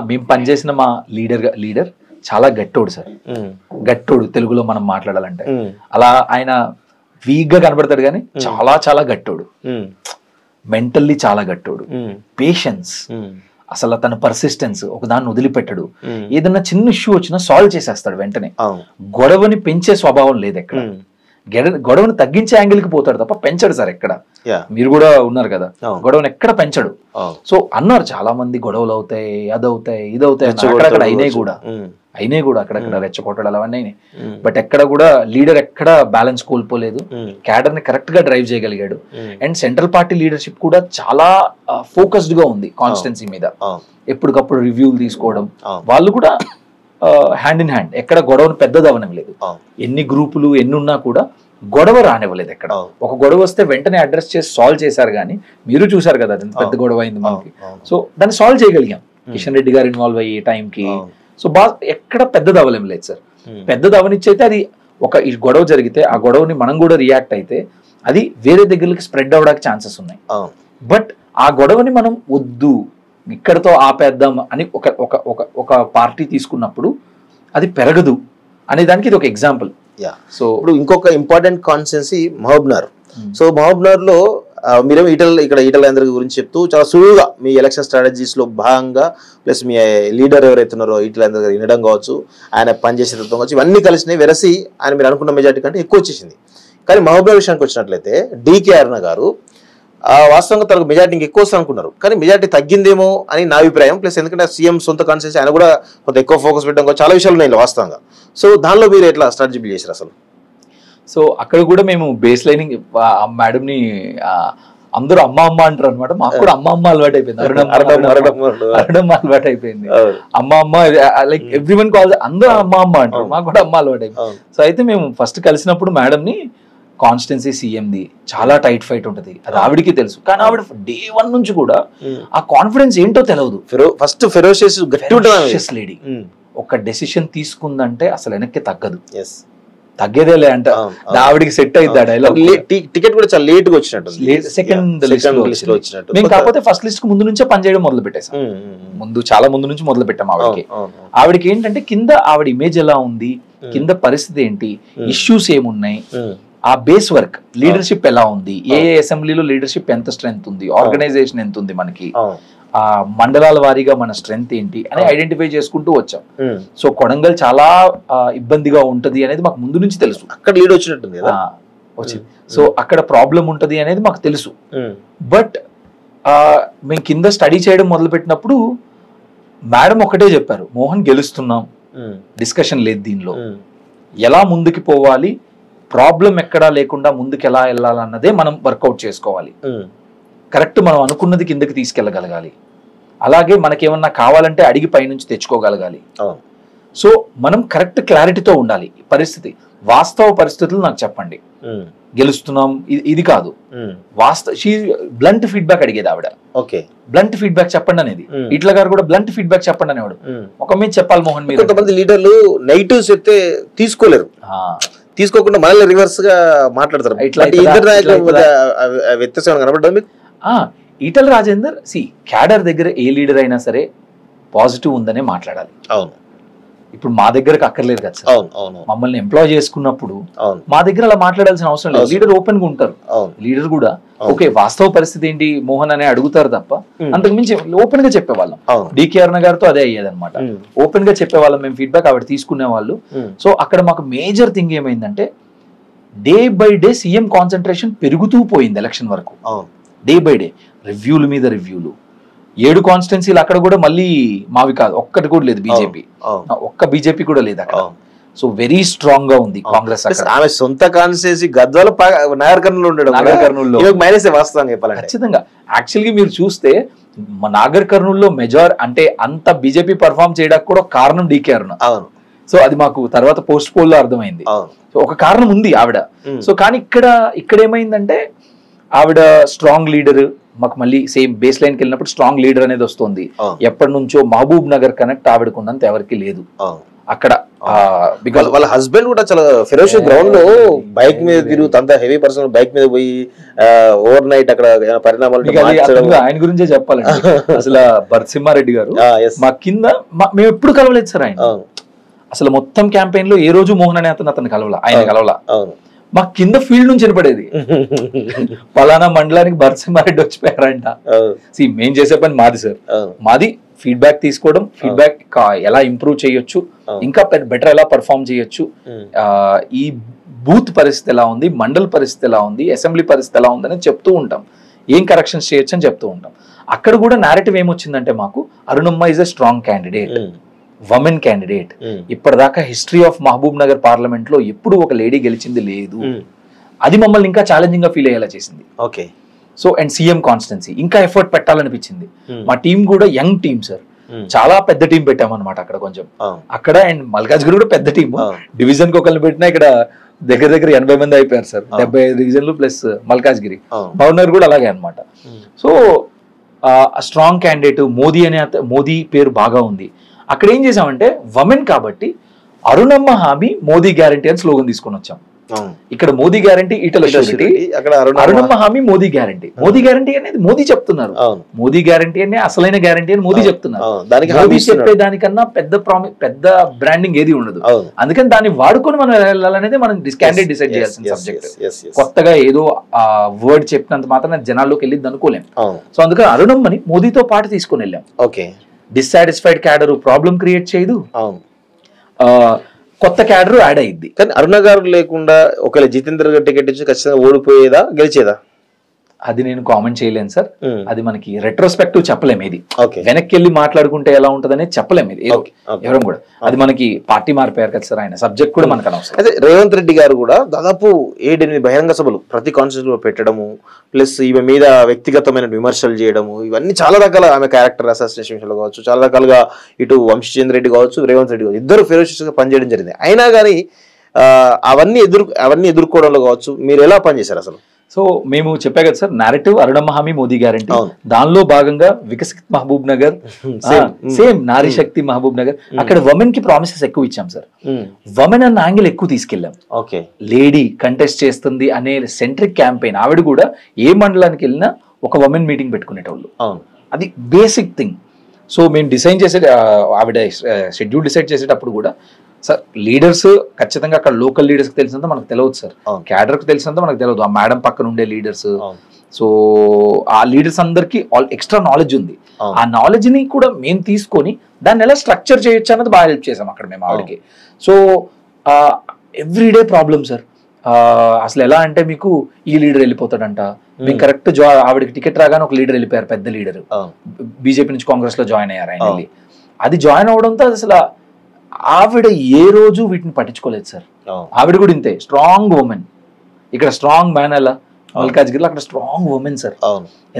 మేము పనిచేసిన మా లీడర్ చాలా గట్టోడు సార్, గట్టోడు తెలుగులో మనం మాట్లాడాలంటే. అలా ఆయన వీక్ గా కనబడతాడు కానీ చాలా చాలా గట్టోడు, మెంటల్లీ చాలా గట్టోడు, పేషెన్స్, అసలు తన పర్సిస్టెన్స్, ఒక దాన్ని వదిలిపెట్టడు. ఏదన్నా చిన్న ఇష్యూ వచ్చినా సాల్వ్ చేసేస్తాడు వెంటనే. గొడవని పెంచే స్వభావం లేదు ఎక్కడ, గొడవను తగ్గించే యాంగిల్కి పోతాడు తప్ప పెంచడు సార్ ఎక్కడ. మీరు కూడా ఉన్నారు కదా, గొడవను ఎక్కడ పెంచడు. సో అన్నారు చాలా మంది గొడవలు అవుతాయి, అదవుతాయి, ఇదవుతాయి, అక్కడక్కడ అయినాయి కూడా అక్కడక్కడ రెచ్చగొట్టడాలు అవన్నీ అయినాయి. బట్ ఎక్కడ కూడా లీడర్ ఎక్కడ బ్యాలెన్స్ కోల్పోలేదు, క్యాడర్ ని కరెక్ట్ గా డ్రైవ్ చేయగలిగాడు. అండ్ సెంట్రల్ పార్టీ లీడర్షిప్ కూడా చాలా ఫోకస్డ్ గా ఉంది కాన్స్టిట్యున్సీ మీద, ఎప్పటికప్పుడు రివ్యూలు తీసుకోవడం. వాళ్ళు కూడా హ్యాండ్ ఇన్ హ్యాండ్, ఎక్కడ గొడవను పెద్దది అవనివ్వలేదు. ఎన్ని గ్రూపులు ఎన్ని ఉన్నా కూడా గొడవ రానివ్వలేదు ఎక్కడ. ఒక గొడవ వస్తే వెంటనే అడ్రస్ చేసి సాల్వ్ చేశారు. కానీ మీరు చూసారు కదా అది పెద్ద గొడవ అయింది మనకి, సో దాన్ని సాల్వ్ చేయగలిగాం కిషన్ రెడ్డి గారు ఇన్వాల్వ్ అయ్యే టైంకి. సో బాగా ఎక్కడ పెద్దది అవ్వలేం లేదు సార్. పెద్దది అవనిచ్చైతే అది ఒక ఈ గొడవ జరిగితే ఆ గొడవని మనం కూడా రియాక్ట్ అయితే అది వేరే దగ్గరికి స్ప్రెడ్ అవ్వడానికి ఛాన్సెస్ ఉన్నాయి. బట్ ఆ గొడవని మనం వద్దు ఇక్కడతో ఆపేద్దాం అని ఒక పార్టీ తీసుకున్నప్పుడు అది పెరగదు అనే దానికి ఇది ఒక ఎగ్జాంపుల్. సో ఇప్పుడు ఇంకొక important constituency Mahabubnagar. So Mahabubnagar లో మీరేమో ఈటల రాజేందర్ గురించి చెప్తూ చాలా సులువుగా మీ ఎలక్షన్ స్ట్రాటజీస్ లో భాగంగా ప్లస్ మీ లీడర్ ఎవరైతే ఉన్నారో ఈటల రాజేందర్ గారు వినడం కావచ్చు, ఆయన పనిచేసే తత్వం కావచ్చు, ఇవన్నీ కలిసినాయి వెరసి ఆయన మీరు అనుకున్న మెజార్టీ కంటే ఎక్కువ వచ్చేసింది. కానీ మహబూబ్నగర్ విషయానికి వచ్చినట్లయితే డికే అరుణ గారు వాస్తవంగా తనకు మెజార్టీ ఎక్కువ వస్తుంది అనుకున్నారు, కానీ మెజార్టీ తగ్గిందేమో అని నా అభిప్రాయం. ప్లస్ ఎందుకంటే సీఎం సొంత కాన్స్టిట్యున్సీ ఆయన కూడా కొంత ఎక్కువ ఫోకస్ పెట్టడం చాలా విషయాలు ఉన్నాయి వాస్తవంగా. సో దానిలో మీరు ఎట్లా స్ట్రాటజీ బిల్డ్ చేశారు అసలు? సో అక్కడ కూడా మేము బేస్ లైనింగ్ మేడంని అందరూ అమ్మ అమ్మ అంటారు అనమాట. మాకు కూడా అమ్మ అమ్మ అలవాటు అయిపోయింది, అరడమ్మ అలవాటు అయిపోయింది. అమ్మ అమ్మ లైక్ ఎవ్రీ వన్ కాల్, అందరూ అమ్మ అమ్మ అంటారు, మాకు కూడా అమ్మ అలవాటు అయిపోయింది. సో అయితే మేము ఫస్ట్ కలిసినప్పుడు మేడంని కాన్స్టిట్యున్సీ సీఎంది చాలా టైట్ ఫైట్ ఉంటది, అది ఆవిడికి తెలుసు. కానీ ఆవిడ డే 1 నుంచి కూడా ఆ కాన్ఫిడెన్స్ ఏంటో తెలియదు. ఫస్ట్ ఫెరోషియస్ లేడీ ఒక డెసిషన్ తీసుకుందంటే అసలు వెనక్కి తగ్గదు, తగ్గేదేలే అంట. ఆవిడికి సెట్ అయింది ఆ డైలాగ్. టికెట్ కూడా చాలా లేట్ గా వచ్చినట్టు, సెకండ్ లిస్ట్ లో వచ్చినట్టు. మేము కాకపోతే ఫస్ట్ లిస్ట్ కు ముందు నుంచే పనిచేయడం మొదలు పెట్టేసాం, చాలా ముందు నుంచి మొదలు పెట్టాం. ఆవిడకి ఏంటంటే కింద ఆవిడ ఇమేజ్ ఎలా ఉంది, కింద పరిస్థితి ఏంటి, ఇష్యూస్ ఏమున్నాయి, ఆ బేస్ వర్క్ లీడర్షిప్ ఎలా ఉంది, ఏ అసెంబ్లీలో లీడర్షిప్ ఎంత స్ట్రెంగ్త్ ఉంది, ఆర్గనైజేషన్ ఎంత ఉంది మనకి, ఆ మండలాల వారీగా మన స్ట్రెంగ్త్ ఏంటి అని ఐడెంటిఫై చేసుకుంటూ వచ్చాం. సో కొడంగల్ చాలా ఇబ్బందిగా ఉంటది అనేది మాకు ముందు నుంచి తెలుసు. అక్కడ లీడ్ వచ్చినట్టుంది వచ్చింది. సో అక్కడ ప్రాబ్లం ఉంటది అనేది మాకు తెలుసు. బట్ మేము కింద స్టడీ చేయడం మొదలు పెట్టినప్పుడు మేడం ఒకటే చెప్పారు, మోహన్ గెలుస్తున్నాం, డిస్కషన్ లేదు దీనిలో, ఎలా ముందుకు పోవాలి, ప్రాబ్లం ఎక్కడా లేకుండా ముందుకు ఎలా వెళ్ళాలన్నదే మనం వర్కౌట్ చేసుకోవాలి, కరెక్ట్ మనం అనుకున్నది కిందకి తీసుకెళ్ళగలగాలి, అలాగే మనకేమన్నా కావాలంటే అడిగి పైనుంచి తెచ్చుకోగలగాలి. సో మనం కరెక్ట్ క్లారిటీతో ఉండాలి. పరిస్థితి వాస్తవ పరిస్థితులు నాకు చెప్పండి, గెలుస్తున్నాం ఇది కాదు, బ్లంట్ ఫీడ్బ్యాక్ అడిగేది ఆవిడ. బ్లంట్ ఫీడ్బ్యాక్ చెప్పండి అనేది. ఇట్లా గారు కూడా బ్లంట్ ఫీడ్బ్యాక్ చెప్పండి అనేవాడు. ఒక మీద చెప్పాలి మోహన్, మీరు కొంతమంది లీడర్లు నెగిటివ్స్ చెప్తే తీసుకోలేరు, తీసుకోకుండా మళ్ళీ రివర్స్ గా మాట్లాడతారు. వ్యత్యాసం కనబడ్డా మీకు? ఈటల రాజేందర్ క్యాడర్ దగ్గర ఏ లీడర్ అయినా సరే పాజిటివ్ ఉందనే మాట్లాడాలి. అవును, ఇప్పుడు మా దగ్గరకు అక్కర్లేదు కదా సార్. మమ్మల్ని ఎంప్లాయ్ చేసుకున్నప్పుడు మా దగ్గర అలా మాట్లాడాల్సిన అవసరం లేదు. లీడర్ ఓపెన్ గా ఉంటారు, లీడర్ కూడా ఓకే వాస్తవ పరిస్థితి ఏంటి మోహన్ అనే అడుగుతారు తప్ప అంతకు మించి ఓపెన్ గా చెప్పేవాళ్ళం. డికే అరుణ గారితో అదే అయ్యేది అనమాట, ఓపెన్ గా చెప్పేవాళ్ళం మేము, ఫీడ్బ్యాక్ ఆవిడ తీసుకునే వాళ్ళు. సో అక్కడ మాకు మేజర్ థింగ్ ఏమైందంటే day by day CM concentration పెరుగుతూ పోయింది ఎలక్షన్ వరకు. డే బై డే రివ్యూల మీద రివ్యూలు, 7 కాన్స్టిట్యున్సీలు అక్కడ కూడా మళ్ళీ మావి కాదు, ఒక్కటి కూడా లేదు బీజేపీ, ఒక్క బీజేపీ కూడా లేదు అక్కడ. సో వెరీ స్ట్రాంగ్ గా ఉంది కాంగ్రెస్. ఆమె సొంత కాన్స్టిట్యున్సీ గద్వాల నాగర్ కర్నూలు ఉండడం, ఖచ్చితంగా. యాక్చువల్గా మీరు చూస్తే నాగర్ కర్నూలులో అంటే అంత బీజేపీ పర్ఫార్మ్ చేయడానికి కూడా కారణం డీకే అరుణ. సో అది మాకు తర్వాత పోస్ట్ పోల్ లో అర్థమైంది. సో ఒక కారణం ఉంది ఆవిడ. సో కానీ ఇక్కడ ఏమైందంటే ఆవిడ స్ట్రాంగ్ లీడర్, మాకు మళ్ళీ సేమ్ బేస్ లైన్కి వెళ్ళినప్పుడు స్ట్రాంగ్ లీడర్ అనేది వస్తుంది. ఎప్పటి నుంచో మహబూబ్ నగర్ కనెక్ట్ ఆవిడకున్నంత ఎవరికి లేదు. అక్కడ బికాస్ వాళ్ళ హస్బెండ్ కూడా చాలా ఫెరోషియస్ గ్రౌండ్ లో బైక్ మీద తిరుగుతూ అంత హెవీ పర్సన్ బైక్ మీద పోయి ఓవర్ నైట్ అక్కడ పరిణామాలు ఆయన గురించే చెప్పాలండి. అసలు భరసింహారెడ్డి గారు మా కింద మేము ఎప్పుడు కలవలేదు సార్ ఆయన. అసలు మొత్తం క్యాంపెయిన్ లో ఏ రోజు మోహన్ అనే అతను కలవలా, ఆయన కలవలా. మా కింద ఫీల్డ్ నుంచి వినపడేది పలానా మండలానికి భరసింహారెడ్డి వచ్చిపోయారంట. మేం చేసే పని మాది సార్, మాది ఫీడ్బ్యాక్ తీసుకోవడం, ఫీడ్బ్యాక్ ఎలా ఇంప్రూవ్ చేయొచ్చు, ఇంకా బెటర్ ఎలా పర్ఫామ్ చేయొచ్చు, ఈ బూత్ పరిస్థితి ఎలా ఉంది, మండల్ పరిస్థితి ఎలా ఉంది, అసెంబ్లీ పరిస్థితి ఎలా ఉంది అని చెప్తూ ఉంటాం, ఏం కరెక్షన్స్ చేయొచ్చు అని చెప్తూ ఉంటాం. అక్కడ కూడా నేరేటివ్ ఏమొచ్చిందంటే మాకు Arunamma is a strong candidate, women candidate. ఇప్పటిదాకా history of Mahabubnagar parliament లో ఎప్పుడు ఒక లేడీ గెలిచింది లేదు. అది మమ్మల్ని ఇంకా ఛాలెంజింగ్ గా ఫీల్ అయ్యేలా చేసింది. Okay. So and CM constituency ఇంకా ఎఫర్ట్ పెట్టాలనిపించింది. మా టీం కూడా యంగ్ టీం సార్, చాలా పెద్ద టీం పెట్టామన్నమాట అక్కడ కొంచెం. అక్కడ అండ్ మల్కాజ్గిరి కూడా పెద్ద టీం, డివిజన్ కి ఒకరిని పెట్టినా ఇక్కడ దగ్గర దగ్గర 80 మంది అయిపోయారు సార్, 75 డివిజన్లు ప్లస్ మల్కాజ్గిరి. గవర్నర్ కూడా అలాగే అనమాట. సో స్ట్రాంగ్ క్యాండిడేట్ మోదీ పేరు బాగా ఉంది. అక్కడ ఏం చేసామంటే ఉమెన్ కాబట్టి అరుణమ్మ హామీ మోదీ గ్యారంటీ అని స్లోగన్ తీసుకొని వచ్చాం. ఇక్కడ మోదీ గ్యారంటీ ఈటల అరుణమ్మ హామీ మోదీ గ్యారంటీ. మోదీ గ్యారంటీ అనేది మోదీ చెప్తున్నారు, మోదీ గ్యారంటీ అనే అసలైన గ్యారంటీ అని మోదీ చెప్తున్నారు. మోదీ చెప్పేదానికన్నా పెద్ద బ్రాండింగ్ ఏది ఉండదు. అందుకని దాన్ని వాడుకొని మనం వెళ్ళాలనేది మనం క్యాండిడేట్ డిసైడ్ చేయాల్సిన సబ్జెక్ట్. కొత్తగా ఏదో వర్డ్ చెప్పినంత మాత్రం జనాల్లోకి వెళ్ళింది అనుకోలేం. సో అందుకని అరుణమ్మని మోదీతో పాటు తీసుకుని వెళ్ళాం. Okay. Dissatisfied cadre problem create చేయదు, కొత్త క్యాడర్ యాడ్ అయ్యింది. కానీ అరుణ గారు లేకుండా ఒకవేళ జితేంద్ర గారు టికెట్ ఇచ్చి ఖచ్చితంగా ఓడిపోయేదా గెలిచేదా? అది నేను కామెంట్ చేయలేను సార్, అది మనకి రెట్రోస్పెక్టివ్ చెప్పలేము. ఇది వెనక్కి వెళ్ళి మాట్లాడుకుంటే ఎలా ఉంటదనేది చెప్పలేము. ఇది ఎవరం కూడా, అది మనకి పార్టీ మారిపోయారు కదా సార్, ఆయన సబ్జెక్ట్ కూడా మనకు అనవసరం. అదే రేవంత్ రెడ్డి గారు కూడా దాదాపు 7-8 బహిరంగ సభలు ప్రతి కాన్స్టిట్యూన్సీ లో పెట్టడము, ప్లస్ ఈమె మీద వ్యక్తిగతమైన విమర్శలు చేయడము, ఇవన్నీ చాలా రకాల ఆమె క్యారెక్టర్ అసాసినేషన్ విషయంలో కావచ్చు, చాలా రకాలుగా ఇటు వంశీచంద్ర రెడ్డి కావచ్చు, రేవంత్ రెడ్డి కావచ్చు, ఇద్దరు ఫెరోషియస్ గా పనిచేయడం జరిగింది. అయినా కానీ అవన్నీ ఎదుర్కోవడంలో కావచ్చు మీరు ఎలా పనిచేశారు అసలు? సో మేము చెప్పా కదా సార్, నేరేటివ్ అరుణమ్మ హామీ మోదీ గ్యారంటీ, దానిలో భాగంగా వికసిత్ మహబూబ్ నగర్, సేమ్ నారీ శక్తి మహబూబ్ నగర్, అక్కడ ఉమెన్ కి ప్రామిసెస్ ఎక్కువ ఇచ్చాం సార్. ఉమెన్ అన్న యాంగిల్ ఎక్కువ తీసుకెళ్ళాం. ఓకే. లేడీ కంటెస్ట్ చేస్తుంది అనే సెంట్రిక్ క్యాంపెయిన్. ఆవిడ కూడా ఏ మండలానికి వెళ్ళినా ఒక ఉమెన్ మీటింగ్ పెట్టుకునేటోళ్ళు, అది బేసిక్ థింగ్. సో మేము డిసైన్ చేసే ఆవిడ షెడ్యూల్ డిసైడ్ చేసేటప్పుడు కూడా సార్ లీడర్స్ ఖచ్చితంగా అక్కడ లోకల్ లీడర్స్ కి తెలిసినంత మనకు తెలియదు సార్, క్యాడర్ కి తెలిసినంత మనకు తెలియదు. ఆ మేడం పక్కన ఉండే లీడర్స్, సో ఆ లీడర్స్ అందరికి ఎక్స్ట్రా నాలెడ్జ్ ఉంది. ఆ నాలెడ్జ్ ని కూడా మేము తీసుకొని దాన్ని ఎలా స్ట్రక్చర్ చేయొచ్చు అన్నది బాగా హెల్ప్ చేసాం అక్కడ మేము ఆవిడకి. So everyday problem sir. అసలు ఎలా అంటే మీకు ఈ లీడర్ వెళ్ళిపోతాడంట, మీకు కరెక్ట్ ఆవిడకి టికెట్ రాగానే ఒక లీడర్ వెళ్ళిపోయారు, పెద్ద లీడర్, బీజేపీ నుంచి కాంగ్రెస్ లో జాయిన్ అయ్యారు ఆయన. అది జాయిన్ అవడంతో అసలు ఆవిడ ఏ రోజు వీటిని పట్టించుకోలేదు సార్. ఆవిడ కూడా ఇంతే స్ట్రాంగ్ ఉమెన్. ఇక్కడ స్ట్రాంగ్ మ్యాన్ అలా మల్కాజ్గిరిలో, అక్కడ స్ట్రాంగ్ ఉమెన్ సార్.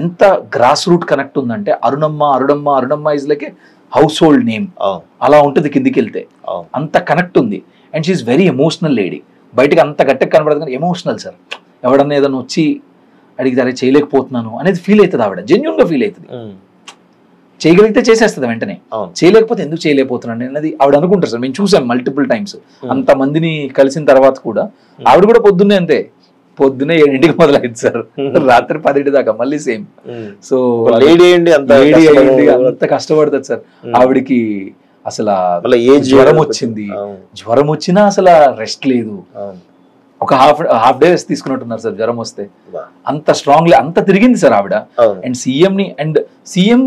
ఎంత గ్రాస్ రూట్ కనెక్ట్ ఉందంటే Arunamma is like a household name, అలా ఉంటుంది కిందికి వెళ్తే, అంత కనెక్ట్ ఉంది. And she's very emotional lady. బయటకి అంత గట్టిగా కనబడదు కానీ ఎమోషనల్ సార్. ఎవడన్నా ఏదైనా వచ్చి అడిగితే అరే చేయలేకపోతున్నాను అనేది ఫీల్ అవుతుంది ఆవిడ, జెన్యున్ గా ఫీల్ అవుతుంది. చేయగలిగితే చేసేస్తుంది వెంటనే, చేయలేకపోతే ఎందుకు చేయలేకపోతున్నాను అనేది ఆవిడ అనుకుంటారు సార్. మేము చూసాం మల్టిపుల్ టైమ్స్. అంత మందిని కలిసిన తర్వాత కూడా ఆవిడ కూడా పొద్దున్నే అంతే, పొద్దున్నే 7ంటికి మొదలైంది సార్, రాత్రి 10 దాకా మళ్ళీ సేమ్. సో అంత కష్టపడుతుంది సార్. ఆవిడకి అసలు జ్వరం వచ్చినా అసలు రెస్ట్ లేదు. ఒక హాఫ్ డే తీసుకున్నట్టున్నారు సార్ జ్వరం వస్తే. అంత స్ట్రాంగ్లీ అంత తిరిగింది సార్ ఆవిడ. అండ్ సీఎం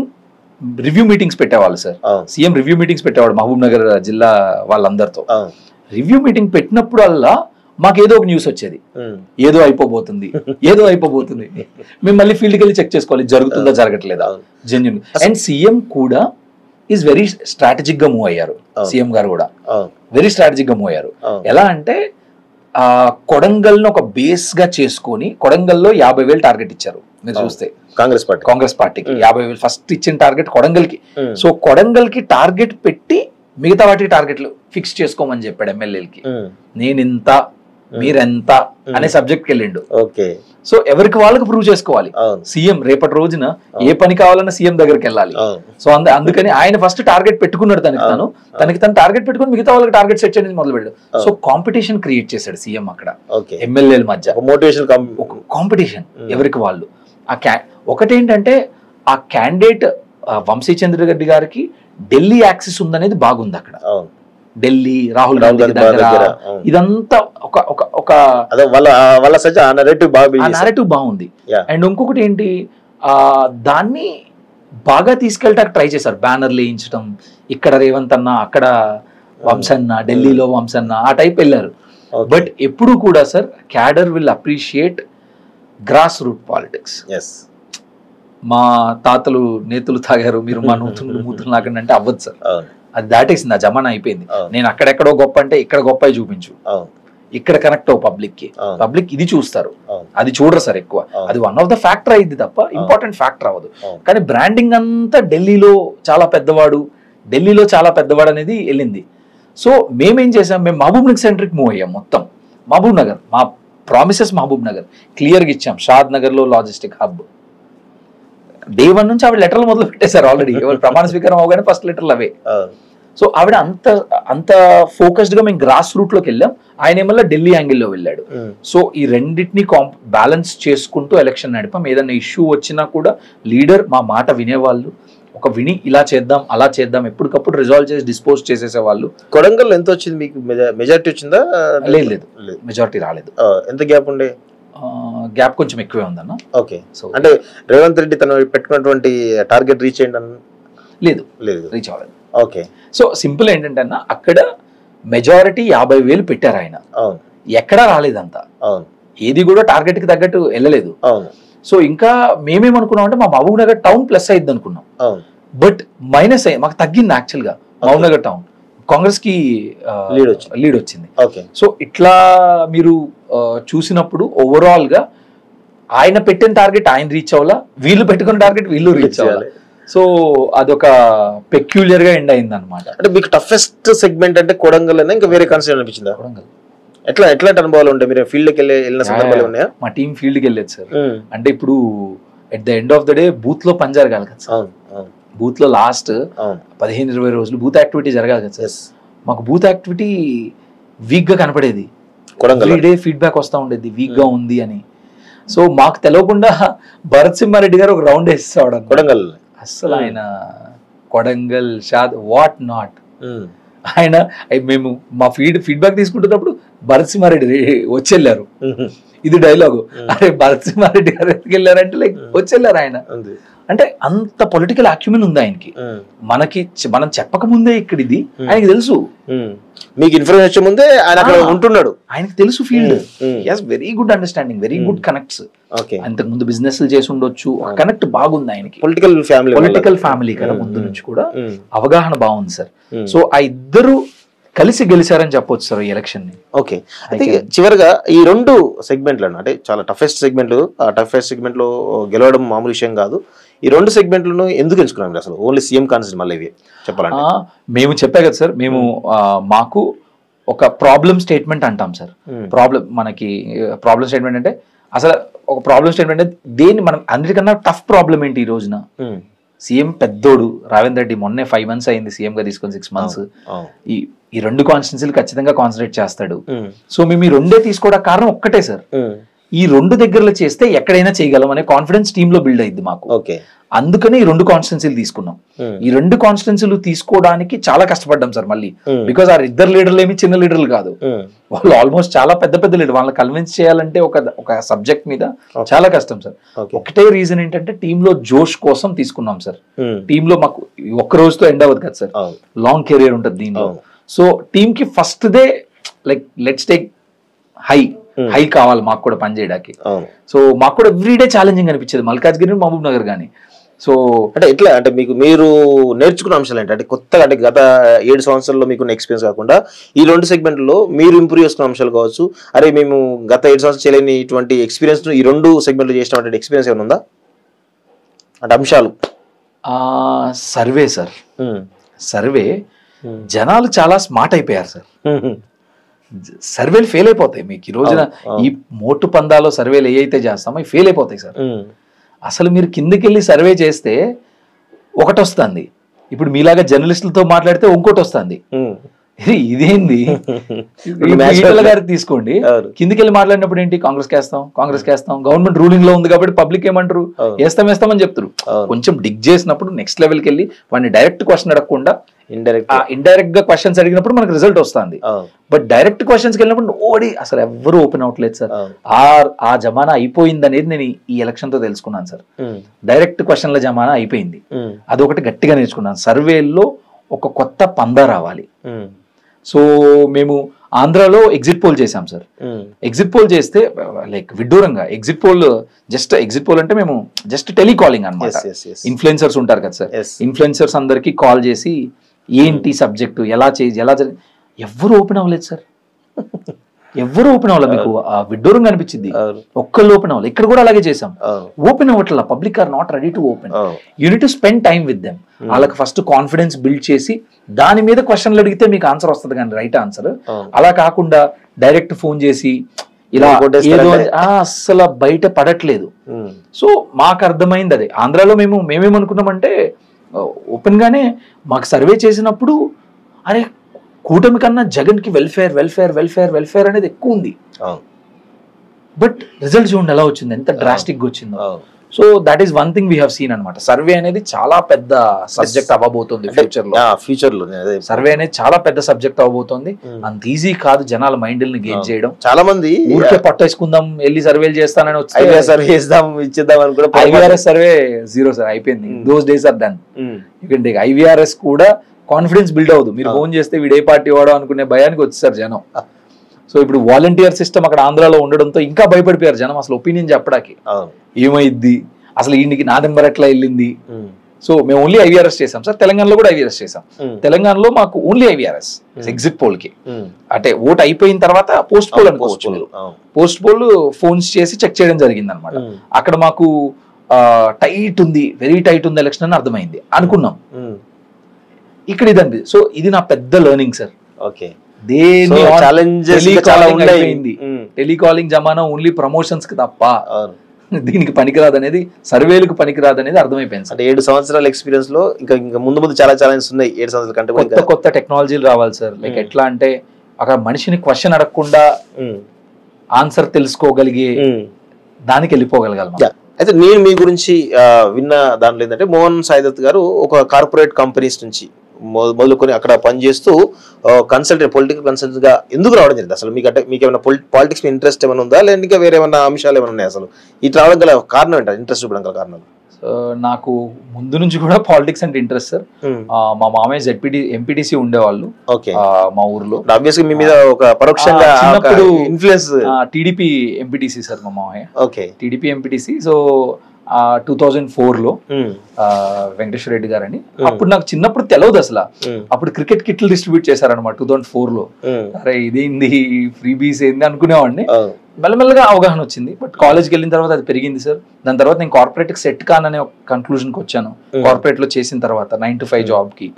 రివ్యూ మీటింగ్స్ పెట్టేవాళ్ళు సార్. సీఎం రివ్యూ మీటింగ్స్ పెట్టేవాడు మహబూబ్ నగర్ జిల్లా వాళ్ళందరితో. రివ్యూ మీటింగ్ పెట్టినప్పుడు అల్లా మాకేదో ఒక న్యూస్ వచ్చేది, ఏదో అయిపోబోతుంది. మేము మళ్ళీ ఫీల్డ్కి వెళ్ళి చెక్ చేసుకోవాలి జరుగుతుందా జరగట్లేదా జెన్యున్. అండ్ సీఎం కూడా ఈజ్ వెరీ స్ట్రాటజిక్ గా మూవ్ అయ్యారు. సీఎం గారు కూడా వెరీ స్ట్రాటజిక్ గా మూవ్ అయ్యారు. ఎలా అంటే కొడంగల్ ఒక బేస్ గా చేసుకొని కొడంగల్లో 50,000 టార్గెట్ ఇచ్చారు. మీరు చూస్తే కాంగ్రెస్ పార్టీకి 50,000 ఫస్ట్ ఇచ్చిన టార్గెట్ కొడంగల్ కి. సో కొడంగల్ కి టార్గెట్ పెట్టి మిగతా వాటికి టార్గెట్లు ఫిక్స్ చేసుకోమని చెప్పాడు ఎమ్మెల్యేలకి. నేను ఇంత మీరెంత అనే సబ్జెక్ట్కి వెళ్ళిండు. ఓకే. సో ఎవరికి వాళ్ళకి ప్రూవ్ చేసుకోవాలి. సీఎం రేపటి రోజున ఏ పని కావాలన్నా సీఎం దగ్గరికి వెళ్ళాలి. సో అందుకని ఆయన ఫస్ట్ టార్గెట్ పెట్టుకున్నాడు తనకి తను టార్గెట్ పెట్టుకుని మిగతా వాళ్ళకి టార్గెట్ సెట్ చేయడానికి మొదలు పెట్టాడు. సో కాంపిటీషన్ క్రియేట్ చేశాడు సీఎం అక్కడ ఎమ్మెల్యేల మధ్య, మోటివేషన్ కాంపిటీషన్ ఎవరికి వాళ్ళు. ఒకటేంటంటే ఆ క్యాండిడేట్ వంశీ చంద్రరెడ్డి గారికి ఢిల్లీ యాక్సెస్ ఉందనేది బాగుంది అక్కడ. ఢిల్లీ రాహుల్ గాంధీ దగ్గర ఇదంతా ఒక నారేటివ్ బాగుంది. అండ్ ఇంకొకటి ఏంటి, దాన్ని బాగా తీసుకెళ్ళటానికి ట్రై చేశారు. బ్యానర్లు వేయించడం, ఇక్కడ రేవంత్ అన్న, అక్కడ వంశన్న, ఢిల్లీలో వంశన్న, ఆ టైప్ వెళ్ళారు. బట్ ఎప్పుడు కూడా sir cadre will appreciate grass root politics. మా తాతలు నేతలు తాగారు, మీరు మా మూతులు నాకండి అంటే అవ్వదు సార్. అది దాటేసింది, ఆ జమానా అయిపోయింది. నేను అక్కడెక్కడో గొప్ప అంటే ఇక్కడ గొప్ప చూపించు, ఇక్కడ కనెక్ట్ అవ్వ పబ్లిక్ ఇది చూస్తారు, అది చూడరు సార్ ఎక్కువ. అది వన్ ఆఫ్ ద ఫ్యాక్టర్ అయింది తప్ప ఇంపార్టెంట్ ఫ్యాక్టర్ అవ్వదు. కానీ బ్రాండింగ్ అంతా ఢిల్లీలో చాలా పెద్దవాడు అనేది వెళ్ళింది. సో మేమేం చేసాం, మేము మహబూబ్ నగర్ సెంట్రిక్ మూవ్ అయ్యాం. మొత్తం మహబూబ్ నగర్, మా ప్రామిసెస్ మహబూబ్ నగర్ క్లియర్గా ఇచ్చాం. షాద్ నగర్ లో లాజిస్టిక్ హబ్ డే 1 నుంచి ఆవిడ లెటర్లు మొదలు పెట్టేశారు ఆల్రెడీ. ప్రమాణ స్వీకారం అవగానే ఫస్ట్ లెటర్లు అవే. సో ఆవిడ అంత ఫోకస్డ్ గా మేము గ్రాస్ రూట్ లోకి వెళ్ళాం. ఆయన ఏమన్నా ఢిల్లీ యాంగిల్లో వెళ్ళాడు. సో ఈ రెండింటిని బ్యాలెన్స్ చేసుకుంటూ ఎలక్షన్ నడిపాం. ఏదైనా ఇష్యూ వచ్చినా కూడా లీడర్ మా మాట వినేవాళ్ళు, విని ఇలా చేద్దాం అలా చేద్దాం ఎప్పటికప్పుడు రిజాల్వ్ చేసి డిస్పోజ్ చేసేసేవాళ్ళు. కొడంగల్ ఎంత వచ్చింది మీకు? మెజారిటీ వచ్చిందా? లేదు, మెజారిటీ రాలేదు. ఎంత గ్యాప్ ఉండే? గ్యాప్ కొంచెం ఎక్కువే ఉందన్న. ఓకే. సో అంటే రేవంత్ రెడ్డి తను పెట్టుకున్నటువంటి టార్గెట్ రీచ్ అయ్యింది? లేదు, రీచ్ అవ్వలేదు. ఓకే. సో సింపుల్ ఏంటంటే అన్న, అక్కడ మెజారిటీ 50,000 పెట్టారు ఆయన, ఎక్కడా రాలేదంత, ఏది కూడా టార్గెట్ కి తగ్గట్టు వెళ్ళలేదు. సో ఇంకా మేమేమనుకున్నాం అంటే మా మహబూబ్ నగర్ టౌన్ ప్లస్ అయ్యింది అనుకున్నాం. బట్ మైనస్ అయ్యి మాకు తగ్గింది యాక్చువల్ గా. మహబూబ్ నగర్ టౌన్ కాంగ్రెస్ కి లీడ్ వచ్చింది. సో ఇట్లా మీరు చూసినప్పుడు ఓవరాల్ గా ఆయన పెట్టిన టార్గెట్ ఆయన రీచ్ అవ్వాలా, వీళ్ళు పెట్టుకున్న టార్గెట్ వీళ్ళు రీచ్ అవ్వాలి. సో అదొక పెక్యులర్ గా ఎండ్ అయింది అనమాట. అంటే మీకు టఫెస్ట్ సెగ్మెంట్ అంటే కొడంగల్ అయినా ఇంకా వేరే కాన్స్టిట్యూషన్ అనిపించిందా? కొడంగల్. ఎట్లాంటి అనుభవాలు ఉంటాయి? మీరు ఫీల్డ్ కి వెళ్ళిన సందర్భాలు ఉన్నాయా? మా టీం ఫీల్డ్ కి వెళ్ళేది సార్. అంటే ఇప్పుడు at the end of the day booth లో పని జరగాలి కదా సార్. బూత్ లో లాస్ట్ 15-20 రోజులు బూత్ యాక్టివిటీ జరగాలి కదా సార్. మాకు బూత్ యాక్టివిటీ వీక్ గా కనపడేది. డే ఫీడ్బ్యాక్ వస్తా ఉండేది వీక్ గా ఉంది అని. సో మాకు తెలియకుండా భరత్ సింహారెడ్డి గారు ఒక రౌండ్ వేసేవాడు కొడంగల్. అసలు ఆయన కొడంగల్ షాద్ వాట్ నాట్, ఆయన మేము మా ఫీడ్బ్యాక్ తీసుకుంటున్నప్పుడు భరత్ సింహారెడ్డి వచ్చేళ్ళారు. ఇది డైలాగు, అరే భరత్ సింహారెడ్డి గారు ఎందుకు వెళ్ళారంటే లైక్ వచ్చేళ్ళారు ఆయన. అంటే అంత పొలిటికల్ అక్యుమెంట్ ఉంది ఆయనకి. మనం చెప్పక ముందే ఇక్కడ ఇది ఆయనకి తెలుసు. మీకు ఇన్ఫర్మేషన్ ముందే ఆయన అక్కడ ఉంటున్నాడు, ఆయనకి తెలుసు field. Very good understanding, very good connects. అంతకు ముందు బిజినెస్ చేసి ఉండొచ్చు, కనెక్ట్ బాగుంది ఆయనకి. పొలిటికల్ ఫ్యామిలీ కదా ముందు నుంచి కూడా అవగాహన బాగుంది సార్. సో ఆ ఇద్దరు కలిసి గెలిచారని చెప్పొచ్చు సార్ ఈ ఎలక్షన్ ని. ఓకే. అయితే చివరిగా ఈ రెండు సెగ్మెంట్లను, అంటే చాలా టఫెస్ట్ సెగ్మెంట్లు, ఆ టఫెస్ట్ సెగ్మెంట్ లో గెలవడం మామూలు విషయం కాదు. ఈ రెండు సెగ్మెంట్లను ఎందుకు ఎంచుకున్నాం అసలు? ఓన్లీ సీఎం కాన్సెప్ట్ మళ్ళీ ఇవి చెప్పాలంటే మేము చెప్పా కదా సార్, మేము మాకు ఒక ప్రాబ్లమ్ స్టేట్మెంట్ అంటాం సార్. మనకి ప్రాబ్లమ్ స్టేట్మెంట్ అంటే అసలు ఒక ప్రాబ్లమ్ స్టేట్మెంట్ అంటే దేన్ని మనం అన్నిటికన్నా టఫ్ ప్రాబ్లం ఏంటి ఈ రోజున? సీఎం పెద్దోడు రేవంత్ రెడ్డి మొన్నే 5 months అయింది సీఎం గా తీసుకొని, 6 months. ఈ రెండు కాన్స్టిట్యున్సీలు ఖచ్చితంగా కాన్సన్ట్రేట్ చేస్తాడు. సో మేము ఈ రెండే తీసుకోవడానికి కారణం ఒక్కటే సార్, ఈ రెండు దగ్గరలో చేస్తే ఎక్కడైనా చేయగలం అనే కాన్ఫిడెన్స్ టీమ్ లో బిల్డ్ అయింది మాకు. అందుకనే ఈ రెండు కాన్స్టిట్యున్సీలు తీసుకున్నాం. ఈ రెండు కాన్స్టిట్యున్సీలు తీసుకోవడానికి చాలా కష్టపడ్డాం సార్ మళ్ళీ. బికాస్ ఆ ఇద్దరు లీడర్లు ఏమి చిన్న లీడర్లు కాదు, వాళ్ళు ఆల్మోస్ట్ చాలా పెద్ద లీడర్. వాళ్ళని కన్విన్స్ చేయాలంటే ఒక సబ్జెక్ట్ మీద చాలా కష్టం సార్. ఒకటే రీజన్ ఏంటంటే టీమ్ లో జోష్ కోసం తీసుకున్నాం సార్. టీమ్ లో మాకు ఒక్క రోజుతో ఎండ్ అవ్వదు కదా సార్, లాంగ్ కెరీర్ ఉంటుంది దీనిలో. సో టీమ్ కి first they like let's take high కావాలి మాకు కూడా పని చేయడానికి. సో మాకు కూడా ఎవ్రీడే ఛాలెంజింగ్ అనిపించేది మల్కాజ్గిరి, మహబూబ్ నగర్ కానీ. సో అంటే ఎట్లా అంటే మీరు నేర్చుకున్న అంశాలు ఏంటి? అంటే కొత్తగా, అంటే గత 7 సంవత్సరాల్లో మీకున్న ఎక్స్పీరియన్స్ కాకుండా ఈ రెండు సెగ్మెంట్లో మీరు ఇంప్రూవ్ చేసుకున్న అంశాలు కావచ్చు, అరే మేము గత 7 సంవత్సరాలు చేయలేని ఇటువంటి ఎక్స్పీరియన్స్ ఈ రెండు సెగ్మెంట్లో చేసినటువంటి ఎక్స్పీరియన్స్ ఏమైనా ఉందా అంటే అంశాలు? సర్వే సార్, సర్వే జనాలు చాలా స్మార్ట్ అయిపోయారు సార్. సర్వేలు ఫెయిల్ అయిపోతాయి మీకు ఈ రోజున. ఈ మోటు పందాలో సర్వేలు ఏ అయితే చేస్తామో ఫెయిల్ అయిపోతాయి సార్. అసలు మీరు కిందకి వెళ్ళి సర్వే చేస్తే ఒకటి వస్తుంది, ఇప్పుడు మీలాగా జర్నలిస్టులతో మాట్లాడితే ఇంకోటి వస్తుంది. ఇదేంది ఈటల గారికి తీసుకోండి, కిందికి వెళ్ళి మాట్లాడినప్పుడు ఏంటి, కాంగ్రెస్ కేస్తాం గవర్నమెంట్ రూలింగ్ లో ఉంది కాబట్టి పబ్లిక్ ఏమంటారు, వేస్తామని చెప్తారు. కొంచెం డిగ్ చేసినప్పుడు నెక్స్ట్ లెవెల్కి వెళ్ళి వాడిని డైరెక్ట్ క్వశ్చన్ అడగకుండా ఇండైరెక్ట్ గా క్వశ్చన్స్ అడిగినప్పుడు మనకు రిజల్ట్ వస్తుంది. బట్ డైరెక్ట్ క్వశ్చన్స్ వెళ్ళినప్పుడు ఓడి అసలు ఎవరు ఓపెన్ అవ్వట్లేదు సార్. ఆ జమానా అయిపోయింది అనేది నేను ఈ ఎలక్షన్ తో తెలుసుకున్నాను సార్. డైరెక్ట్ క్వశ్చన్ల జమానా అయిపోయింది, అదొకటి గట్టిగా నేర్చుకున్నాను. సర్వేల్లో ఒక కొత్త పందా రావాలి. సో మేము ఆంధ్రాలో ఎగ్జిట్ పోల్ చేసాం సార్. ఎగ్జిట్ పోల్ చేస్తే లైక్ విడ్డూరంగా ఎగ్జిట్ పోల్ అంటే మేము జస్ట్ టెలికాలింగ్ అనమాట. ఇన్ఫ్లుయెన్సర్స్ ఉంటారు కదా సార్, ఇన్ఫ్లుయెన్సర్స్ అందరికి కాల్ చేసి ఏంటి సబ్జెక్టు ఎలా ఎవరు ఓపెన్ అవ్వలేదు సార్. ఎవరు ఓపెన్ అవ్వాలి, మీకు విడ్డూరంగా అనిపించింది, ఒక్కళ్ళు ఓపెన్ అవ్వాలి. ఇక్కడ కూడా అలాగే చేసాం, ఓపెన్ అవ్వట్లా. Public are not ready to open. You need to spend time with them. వాళ్ళకి ఫస్ట్ కాన్ఫిడెన్స్ బిల్డ్ చేసి దాని మీద క్వశ్చన్లు అడిగితే మీకు ఆన్సర్ వస్తుంది, కానీ రైట్ ఆన్సర్. అలా కాకుండా డైరెక్ట్ ఫోన్ చేసి ఇలా అసలు బయట పడట్లేదు. సో మాకు అర్థమైంది అదే. ఆంధ్రాలో మేమేమనుకున్నామంటే ఓపెన్ గానే మాకు సర్వే చేసినప్పుడు అరే కూటమి కన్నా జగన్ కి వెల్ఫేర్ అనేది ఎక్కువ ఉంది. బట్ రిజల్ట్ చూడండి ఎలా వచ్చింది, ఎంత డ్రాస్టిక్ గా వచ్చిందో. So that is one thing we have seen అనమాట. సర్వే అనేది చాలా పెద్ద సబ్జెక్ట్ అవ్వబోతుంది ఫ్యూచర్ లో. సర్వే అనేది చాలా పెద్ద సబ్జెక్ట్ అవ్వబోతుంది. అంత ఈజీ కాదు జనాల మైండ్ ని గేజ్ చేయడం. చాలా మంది ఊరికే పట్టేసుకుందాం వెళ్ళి సర్వేలు చేస్తానని వచ్చి ఐవీఆర్ఎస్ సర్వే జీరో సార్, అయిపోయింది. Those days are done. ఎందుకంటే ఐవీఆర్ఎస్ కూడా కాన్ఫిడెన్స్ బిల్డ్ అవ్వదు. మీరు ఫోన్ చేస్తే వీడు ఏ పార్టీ వాడో అనుకునే భయానికి వచ్చేసారు జనం. సో ఇప్పుడు వాలంటీర్ సిస్టమ్ అక్కడ ఆంధ్రాలో ఉండడంతో ఇంకా భయపడిపోయారు జనం అసలు ఒపీనియన్ చెప్పడానికి. ఏమైద్ది అసలు ఈయనకి నా నెంబర్ ఎట్లా వెళ్ళింది. సో మేము ఓన్లీ ఐవీఆర్ఎస్ చేసాం సార్. తెలంగాణలో కూడా ఐవీఆర్ఎస్ చేసాం. తెలంగాణలో మాకు ఓన్లీ ఐవీఆర్ఎస్ ఎగ్జిట్ పోల్ కి, అంటే ఓట్ అయిపోయిన తర్వాత పోస్ట్ పోల్ అనుకోవచ్చు. పోస్ట్ పోల్ ఫోన్స్ చేసి చెక్ చేయడం జరిగింది అనమాట. అక్కడ మాకు టైట్ ఉంది, వెరీ టైట్ ఉంది ఎలక్షన్ అని అర్థమైంది అనుకున్నాం. ఇక్కడ ఇదండి. సో ఇది నా పెద్ద లెర్నింగ్ సార్. టెలికాలింగ్ జమానా ఓన్లీ ప్రమోషన్స్ కి తప్ప దీనికి పనికిరాదు అనేది, సర్వేలకు పనికిరాదు అనేది అర్థమైపోయింది. అంటే 7 సంవత్సరాల ఎక్స్పీరియన్స్ లో ఇంకా ముందు చాలా ఛాలెంజెస్ ఉన్నాయి. 7 సంవత్సరాల కంటే కొత్త టెక్నాలజీలు రావాలి సార్. లైక్ ఎట్లా అంటే అక్కడ మనిషిని క్వశ్చన్ అడగకుండా ఆన్సర్ తెలుసుకోగలిగే దానికి వెళ్ళిపోగలగాలి. అయితే నేను మీ గురించి విన్న దాంట్లో ఏంటంటే మోహన్ సాయిదత్ గారు ఒక కార్పొరేట్ కంపెనీస్ నుంచి మొదలుకొని అక్కడ పనిచేస్తూ కన్సల్టెంట్, పొలిటికల్ కన్సల్టెంట్ గా ఎందుకు రావడం జరిగింది అసలు? మీకు ఏమైనా పాలిటిక్స్ ఇంట్రెస్ట్ ఏమైనా ఉందా, లేదా ఇంకా వేరే ఏమైనా అంశాలు ఏమైనా ఉన్నాయి? అసలు ఇటు రావడం గల కారణం ఏంటంటే, ఇంట్రెస్ట్ చూపడం గల కారణం? నాకు ముందు నుంచి కూడా పాలిటిక్స్ అంటే ఇంట్రెస్ట్ సార్. మా మామయ్య ఎంపీటీసీ ఉండేవాళ్ళు మా ఊర్లో. ఆబ్వియస్గా మీ మీద ఒక పరోక్షంగా ఇన్ఫ్లుయెన్స్. టీడీపీ ఎంపీటీసీ సార్ మా మామయ్య, టీడీపీ ఎంపీటీసీ. సో 2004లో వెంకటేశ్వర రెడ్డి గారని, అప్పుడు నాకు చిన్నప్పుడు తెలియదు అసలు. అప్పుడు క్రికెట్ కిట్లు డిస్ట్రిబ్యూట్ చేశారనమాట 2004లో. అరే ఇదేంది ఫ్రీ బీస్ ఏంది అనుకునేవాడిని. మెల్లమెల్లగా అవగాహన వచ్చింది. బట్ కాలేజ్కి వెళ్ళిన తర్వాత అది పెరిగింది సార్. దాని తర్వాత నేను కార్పొరేట్ కి సెట్ కాననే ఒక కన్క్లూజన్ కి వచ్చాను. కార్పొరేట్ లో చేసిన తర్వాత 9 to 5 జాబ్ కి.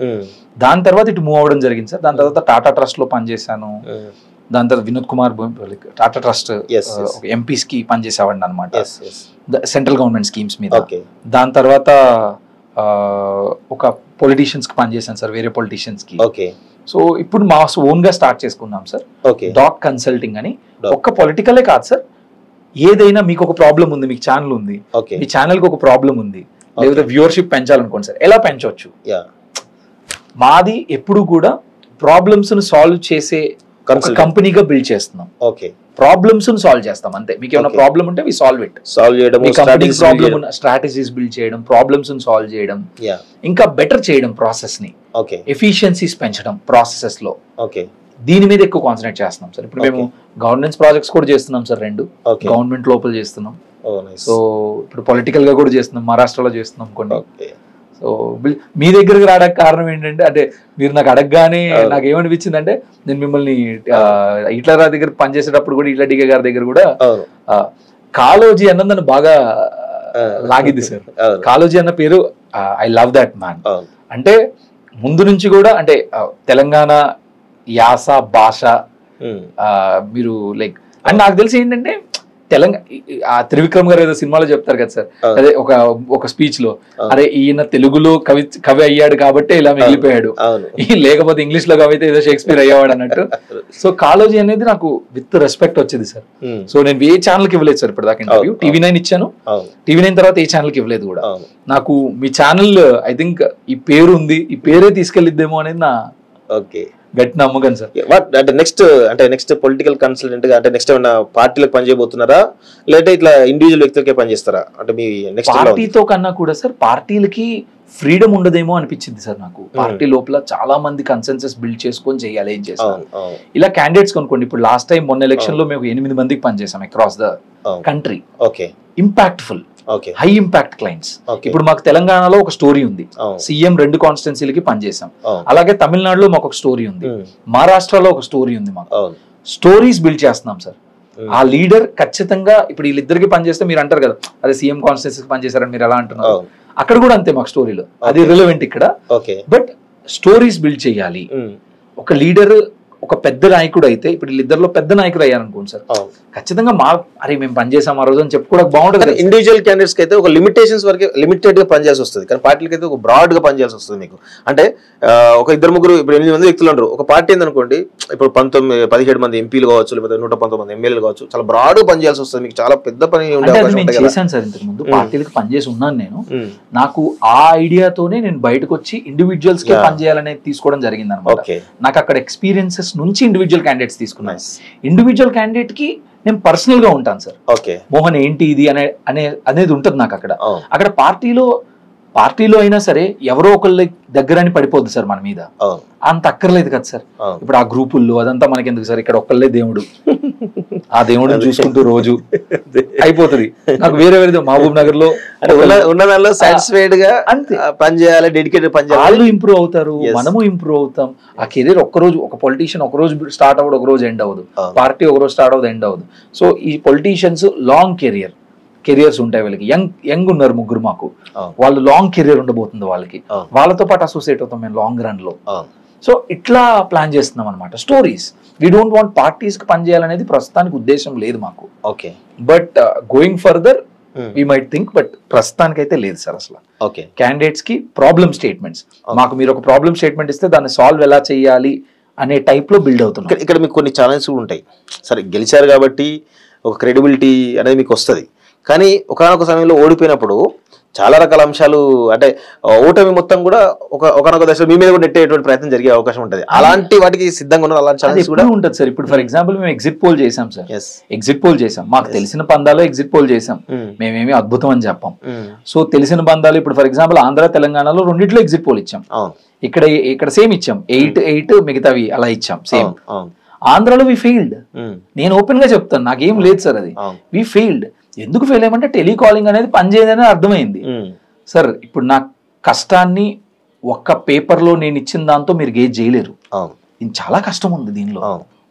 దాని తర్వాత ఇటు మూవ్ అవ్వడం జరిగింది సార్. దాని తర్వాత టాటా ట్రస్ట్ లో పనిచేశాను. దాని తర్వాత వినోద్ కుమార్ టాటా ట్రస్ట్ ఎంపీస్ కి పనిచేసేవాడిని అనమాట, సెంట్రల్ గవర్నమెంట్ స్కీమ్స్ మీద. దాని తర్వాత ఒక పొలిటీషియన్స్ కి పనిచేశాను సార్, వేరే పొలిటీషియన్స్ కి. సో ఇప్పుడు మా ఓన్ గా స్టార్ట్ చేసుకున్నాం సార్, డాట్ కన్సల్టింగ్ అని. ఒక్క పొలిటికలే కాదు సార్, ఏదైనా మీకు ఒక ప్రాబ్లం ఉంది, మీకు ఛానల్ ఉంది, మీ ఛానల్ కి ఒక ప్రాబ్లం ఉంది, లేదా వ్యూవర్షిప్ పెంచాలనుకోండి సార్, ఎలా పెంచవచ్చు? మాది ఎప్పుడు కూడా ప్రాబ్లమ్స్ ను సాల్వ్ చేసే కంపెనీగా బిల్డ్ చేస్తున్నాం. ప్రాబ్లమ్స్ సాల్వ్ చేస్తాం అంతే. మీకు ఏమైనా ప్రాబ్లం ఉంటే we solve it. Strategies build చేయడం, ప్రాబ్లమ్స్ సాల్వ్ చేయడం, ఇంకా బెటర్ చేయడం ప్రాసెస్ ని, ఎఫిషియన్సీస్ పెంచడం ప్రాసెసెస్ లో. దీని మీద ఎక్కువ కాన్సన్ట్రేట్ చేస్తున్నాం సార్. ఇప్పుడు మేము గవర్నెన్స్ ప్రాజెక్ట్స్ కూడా చేస్తున్నాం సార్, 2 గవర్నమెంట్ లోపల చేస్తున్నాం. సో ఇప్పుడు పొలిటికల్ గా కూడా చేస్తున్నాం, మహారాష్ట్రలో చేస్తున్నాం కొన్ని. సో మీ దగ్గరకు రావడానికి కారణం ఏంటంటే, అంటే మీరు నాకు అడగగానే నాకు ఏమనిపించింది అంటే, నేను మిమ్మల్ని ఇట్లర్ దగ్గర పనిచేసేటప్పుడు కూడా, ఇట్లా డిగే గారి దగ్గర కూడా కాళోజీ అన్న నన్ను బాగా లాగిద్ది సార్. కాళోజీ అన్న పేరు ఐ లవ్ దట్ మ్యాన్. అంటే ముందు నుంచి కూడా అంటే తెలంగాణ యాస భాష మీరు లైక్ అండ్ నాకు తెలిసి ఏంటంటే తెలంగాణ ఆ త్రివిక్రమ్ గారు ఏదో సినిమాలో చెప్తారు కదా సార్, అదే ఒక స్పీచ్ లో, అరే ఈయన తెలుగులో కవి అయ్యాడు కాబట్టి ఇలా మిగిలిపోయాడు, లేకపోతే ఇంగ్లీష్ లో కవి అయితే ఏదో షేక్స్పియర్ అయ్యేవాడు అన్నట్టు. సో కాలోజీ అనేది నాకు విత్ రెస్పెక్ట్ వచ్చింది సార్. సో నేను ఏ ఛానల్ కి ఇవ్వలేదు సార్ ఇప్పుడు దాకా ఇంటర్వ్యూ. టీవీ9 ఇచ్చాను, టీవీ9 తర్వాత ఏ ఛానల్ కి ఇవ్వలేదు కూడా. నాకు మీ ఛానల్ ఐ థింక్ ఈ పేరు ఉంది, ఈ పేరే తీసుకెళ్ళిద్దేమో అనేది నా గట్టి నమ్మకం సార్. అంటే నెక్స్ట్ పొలిటికల్ కన్సల్టెంట్ గా, అంటే నెక్స్ట్ ఏమన్నా పార్టీలకు పనిచేయబోతున్నారా, లేదా ఇట్లా ఇండివిజువల్ వ్యక్తులకే పనిచేస్తారా? అంటే మీ నెక్స్ట్ పార్టీతో కన్నా కూడా సార్ పార్టీలకి ఫ్రీడమ్ ఉండదేమో అనిపించింది సార్ నాకు. పార్టీ లోపల చాలా మంది కన్సెన్సస్ బిల్డ్ చేసుకొని చేయాలి, ఏం చేస్తాం. ఇలా క్యాండిడేట్స్ కొనుక్కోండి, ఇప్పుడు లాస్ట్ టైం మొన్న ఎలక్షన్ లో మేము 8 మందికి పనిచేసాం across the country. Impactful, high impact clients. ఇప్పుడు మాకు తెలంగాణలో ఒక స్టోరీ ఉంది, సీఎం 2 కాన్స్టిట్యున్సీలకి పనిచేసాం. అలాగే తమిళనాడులో మాకు ఒక స్టోరీ ఉంది, మహారాష్ట్రలో ఒక స్టోరీ ఉంది. మాకు స్టోరీస్ బిల్డ్ చేస్తున్నాం సార్. ఆ లీడర్ ఖచ్చితంగా ఇప్పుడు వీళ్ళిద్దరికి పనిచేస్తే మీరు అంటారు కదా, అదే సీఎం కాన్స్టిట్యున్సీకి పనిచేశారని మీరు ఎలా అంటున్నారు, అక్కడ కూడా అంతే మాకు స్టోరీలో అది రిలవెంట్ ఇక్కడ. బట్ స్టోరీస్ బిల్డ్ చేయాలి. ఒక లీడర్ ఒక పెద్ద నాయకుడు అయితే, ఇప్పుడు వీళ్ళిద్దరిలో పెద్ద నాయకుడు అయ్యారనుకోండి సార్, ఖచ్చితంగా అరే మేము పనిచేసాం ఆ రోజు అని చెప్పుకోవడానికి బాగుంటుంది. ఇండివిజువల్ క్యాండిడేట్స్ కి అయితే ఒక లిమిటేషన్స్ వరకు లిమిటెడ్ గా పనిచేసి వస్తుంది, కానీ పార్టీలకి అయితే ఒక బ్రాడ్ గా పనిచేయాల్సి వస్తుంది మీకు. అంటే ఒక 2-3 ఇప్పుడు 8 మంది వ్యక్తులు ఉండరు. ఒక పార్టీ ఏందనుకోండి, ఇప్పుడు 17 మంది ఎంపీలు కావచ్చు, లేకపోతే 119 ఎమ్మెల్యేలు కావచ్చు, చాలా బ్రాడ్ గా పనిచేయాల్సి వస్తుంది. మీకు చాలా పెద్ద పని చేశాను సార్ ఇంతకు ముందు, పార్టీలకు పనిచేసి ఉన్నాను నేను. నాకు ఆ ఐడియాతోనే నేను బయటకు వచ్చి ఇండివిజువల్స్ కి పనిచేయాలనేది తీసుకోవడం జరిగింది అనమాట. నాకు అక్కడ ఎక్స్పీరియన్సెస్ నుంచి ఇండివిజువల్ క్యాండిడేట్స్ తీసుకున్నాను. ఇండివిజువల్ క్యాండిడేట్ కి నేను పర్సనల్ గా ఉంటాను సార్. మోహన్ ఏంటి ఇది అనేది ఉంటుంది నాకు అక్కడ. అక్కడ పార్టీలో అయినా సరే ఎవరో ఒకళ్ళ దగ్గర అని పడిపోద్ది సార్ మన మీద, అంత అక్కర్లేదు కదా సార్. ఇప్పుడు ఆ గ్రూపుల్లో అదంతా మనకి ఎందుకు సార్, ఇక్కడ ఒక్కళ్ళే దేవుడు, ఆ దేవుడిని చూసుకుంటూ రోజు అయిపోతుంది. నాకు వేరే మహబూబ్ నగర్ లో ఉన్నదానిలో సాటిస్ఫైడ్ గా పనిచేయాలి, డెడికేటెడ్ పనిచేయాలి. వాళ్ళు ఇంప్రూవ్ అవుతారు, మనము ఇంప్రూవ్ అవుతాం. ఆ కెరీర్ ఒక్కరోజు, ఒక పొలిటీషియన్ ఒక రోజు స్టార్ట్ అవ్వదు, ఒక రోజు ఎండ్ అవ్వదు. పార్టీ ఒక రోజు స్టార్ట్ అవ్వదు, ఎండ్ అవ్వదు. సో ఈ పొలిటీషియన్స్ లాంగ్ కెరియర్స్ ఉంటాయి వీళ్ళకి. యంగ్ ఉన్నారు 3 మాకు, వాళ్ళు లాంగ్ కెరియర్ ఉండబోతుంది వాళ్ళకి. వాళ్ళతో పాటు అసోసియేట్ అవుతాం మేము లాంగ్ రన్ లో. సో ఇట్లా ప్లాన్ చేస్తున్నాం అనమాట. Stories, we don't want parties కి పనిచేయాలనేది ప్రస్తుతానికి ఉద్దేశం లేదు మాకు. But going further we might think, but ప్రస్తుతానికి అయితే లేదు సార్ అసలు. క్యాండిడేట్స్ కి ప్రాబ్లమ్ స్టేట్మెంట్స్, మాకు మీరు ఒక ప్రాబ్లమ్ స్టేట్మెంట్ ఇస్తే దాన్ని సాల్వ్ ఎలా చేయాలి అనే టైప్ లో బిల్డ్ అవుతుంది. ఇక్కడ మీకు కొన్ని ఛాలెంజెస్ కూడా ఉంటాయి. సరే గెలిచారు కాబట్టి ఒక క్రెడిబిలిటీ అనేది మీకు వస్తుంది, కానీ ఒకనొక సమయంలో ఓడిపోయినప్పుడు చాలా రకాల అంశాలు, అంటే ఓటమి మొత్తం కూడా ఒకనొక దశలో మీ మీద కూడా నెట్టేటువంటి ప్రయత్నం జరిగే అవకాశం ఉంటుంది. అలాంటి వాటికి సిద్ధంగా ఉన్నారు, అలాంటి ఛాలెంజెస్ కూడా ఉంటుంది సార్. ఇప్పుడు ఫర్ ఎగ్జాంపుల్ మేము ఎగ్జిట్ పోల్ చేసాం సార్, ఎగ్జిట్ పోల్ చేసాం, మాకు తెలిసిన పందాలో ఎగ్జిట్ పోల్ చేసాం, మేమేమి అద్భుతం అని చెప్పాం. సో తెలిసిన పందాలు ఇప్పుడు ఫర్ ఎగ్జాంపుల్ ఆంధ్ర తెలంగాణలో రెండిట్లో ఎగ్జిట్ పోల్ ఇచ్చాం. ఇక్కడ సేమ్ ఇచ్చాం, 8 మిగతావి అలా ఇచ్చాం సేమ్. ఆంధ్రాలో వి ఫెయిల్డ్. నేను ఓపెన్ గా చెప్తాను, నాకేం లేదు సార్ అది. వి ఫెయిల్డ్. ఎందుకు ఫెయిల్ అయ్యామంటే టెలికాలింగ్ అనేది పనిచేయదని అర్థమైంది సార్. ఇప్పుడు నా కష్టాన్ని ఒక్క పేపర్ లో నేను ఇచ్చిన దాంతో మీరు గేజ్ చేయలేరు. ఇది చాలా కష్టం ఉంది దీనిలో.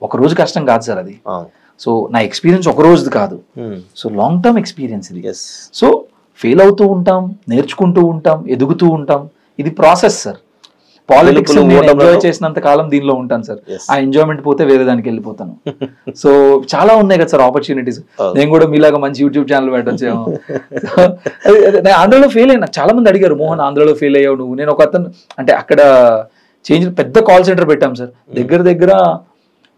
ఒక రోజు కష్టం కాదు సార్ అది. సో నా ఎక్స్పీరియన్స్ ఒక రోజుది కాదు, సో లాంగ్ టర్మ్ ఎక్స్పీరియన్స్ ఇది. సో ఫెయిల్ అవుతూ ఉంటాం, నేర్చుకుంటూ ఉంటాం, ఎదుగుతూ ఉంటాం. ఇది ప్రాసెస్ సార్. పాలిటిక్స్ ఎంజాయ్ చేసినంత కాలం దీనిలో ఉంటాను సార్. ఆ ఎంజాయ్మెంట్ పోతే వేరే దానికి వెళ్ళిపోతాను. సో చాలా ఉన్నాయి కదా సార్ ఆపర్చునిటీస్. నేను కూడా మీలాగా మంచి యూట్యూబ్ ఛానల్ పెట్టొచ్చేమో. నేను ఆంధ్రలో ఫెయిల్ అయినా, చాలా మంది అడిగారు, మోహన్ ఆంధ్రలో ఫెయిల్ అయ్యావు నువ్వు. నేను ఒక అతను అంటే అక్కడ చేంజ్ పెద్ద కాల్ సెంటర్ పెట్టాం సార్, దగ్గర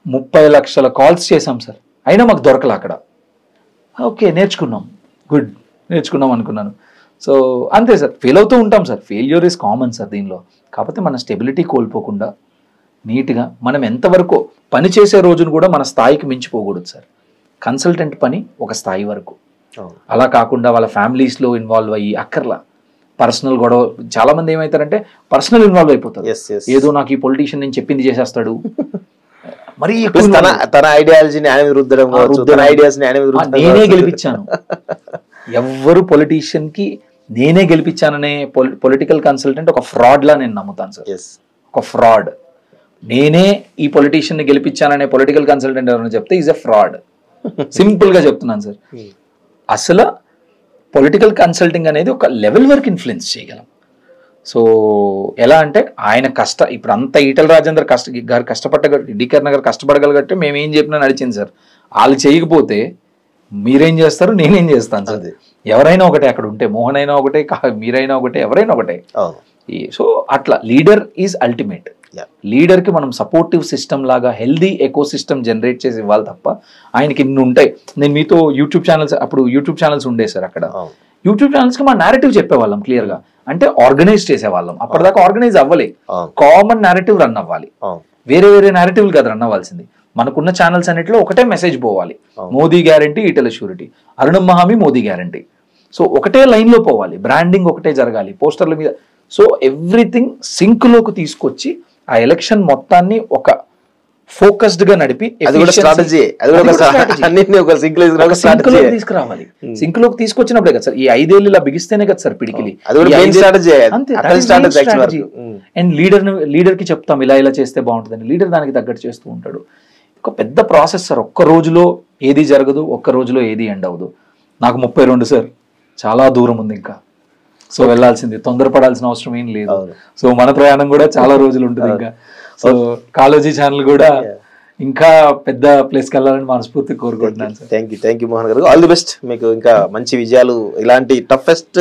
30 లక్షల కాల్స్ చేసాం సార్, అయినా మాకు దొరకలే అక్కడ. ఓకే నేర్చుకున్నాం, గుడ్ నేర్చుకున్నాం అనుకున్నాను. సో అంతే సార్, ఫెయిల్ అవుతూ ఉంటాం sir. Failure is common sir దీనిలో. కాకపోతే మన స్టెబిలిటీ కోల్పోకుండా నీట్గా మనం ఎంతవరకు పని చేసే రోజును కూడా మన స్థాయికి మించిపోకూడదు సార్. కన్సల్టెంట్ పని ఒక స్థాయి వరకు, అలా కాకుండా వాళ్ళ ఫ్యామిలీస్లో ఇన్వాల్వ్ అయ్యి అక్కర్లా పర్సనల్ గొడవ. చాలా మంది ఏమవుతారంటే పర్సనల్ ఇన్వాల్వ్ అయిపోతారు. ఏదో నాకు ఈ పొలిటీషియన్ నేను చెప్పింది చేసేస్తాడు, మరి తన ఐడియాలజీని నేనే గెలిపించాను. ఎవ్వరు పొలిటీషియన్ కి నేనే గెలిపించాననే పొలిటికల్ కన్సల్టెంట్ ఒక ఫ్రాడ్ లా నేను నమ్ముతాను సార్. ఒక ఫ్రాడ్. నేనే ఈ పొలిటీషియన్ ని గెలిపించాననే పొలిటికల్ కన్సల్టెంట్ ఎవరైనా చెప్తే ఈజ్ ఎ ఫ్రాడ్. సింపుల్ గా చెప్తున్నాను సార్. అసలు పొలిటికల్ కన్సల్టింగ్ అనేది ఒక లెవెల్ వరకు ఇన్ఫ్లుయెన్స్ చేయగలం. సో ఎలా అంటే ఆయన ఇప్పుడు అంత ఈటల రాజేందర్ గారు డికేఆర్ నగర్ కష్టపడగలిగట్టే మేము ఏం చెప్పినా నడిచింది సార్. వాళ్ళు చేయకపోతే మీరేం చేస్తారు, నేనేం చేస్తాను సార్. ఎవరైనా ఒకటే, అక్కడ ఉంటే మోహన్ అయినా ఒకటే, మీరైనా ఒకటే, ఎవరైనా ఒకటే. సో అట్లా లీడర్ ఈజ్ అల్టిమేట్. లీడర్కి మనం సపోర్టివ్ సిస్టమ్ లాగా హెల్దీ ఎకో సిస్టమ్ జనరేట్ చేసి ఇవ్వాలి తప్ప ఆయనకి ఇన్ని ఉంటాయి. నేను మీతో యూట్యూబ్ ఛానల్స్ ఉండే సార్. అక్కడ యూట్యూబ్ ఛానల్స్కి మా నేరేటివ్ చెప్పేవాళ్ళం క్లియర్గా, అంటే ఆర్గనైజ్ చేసేవాళ్ళం. అప్పటిదాకా ఆర్గనైజ్ అవ్వలే, కామన్ నేరేటివ్ రన్ అవ్వాలి, వేరే వేరే నేరేటివ్లు కాదు రన్ అవ్వాల్సింది. మనకున్న ఛానల్స్ అన్నిటిలో ఒకటే మెసేజ్ పోవాలి, మోదీ గ్యారంటీ, ఈటెల షూరిటీ, అరుణ్ మహామి మోదీ గ్యారంటీ. సో ఒకటే లైన్లో పోవాలి, బ్రాండింగ్ ఒకటే జరగాలి పోస్టర్ల మీద. సో ఎవ్రీథింగ్ సింక్లోకి తీసుకొచ్చి ఆ ఎలక్షన్ మొత్తాన్ని ఒక ఫోకస్డ్ గా నడిపి తీసుకురావాలి. సింక్ లోకి తీసుకొచ్చినప్పుడే కదా సార్ ఈ 5 ఏళ్ళు ఇలా బిగిస్తేనే కదా సార్ పిడికిలి. అండ్ లీడర్ కి చెప్తాం ఇలా ఇలా చేస్తే బాగుంటుందని, లీడర్ దానికి తగ్గట్టు చేస్తూ ఉంటాడు. ఒక పెద్ద ప్రాసెస్ సార్. ఒక్క రోజులో ఏది జరగదు, ఒక్క రోజులో ఏది ఎండ్ అవ్వదు. నాకు 32 సార్, చాలా దూరం ఉంది ఇంకా. సో వెళ్ళాల్సింది, తొందరపడాల్సిన అవసరం ఏం లేదు. సో మన ప్రయాణం కూడా చాలా రోజులు ఉంటుంది ఇంకా. సో కాలేజీ ఛానల్ కూడా ఇంకా పెద్ద ప్లేస్కి వెళ్ళాలని మనస్ఫూర్తి కోరుకుంటున్నాను సార్. థ్యాంక్ యూ మోహన్ గారు, ఆల్ ది బెస్ట్. మీకు ఇంకా మంచి విజయాలు, ఇలాంటి టఫెస్ట్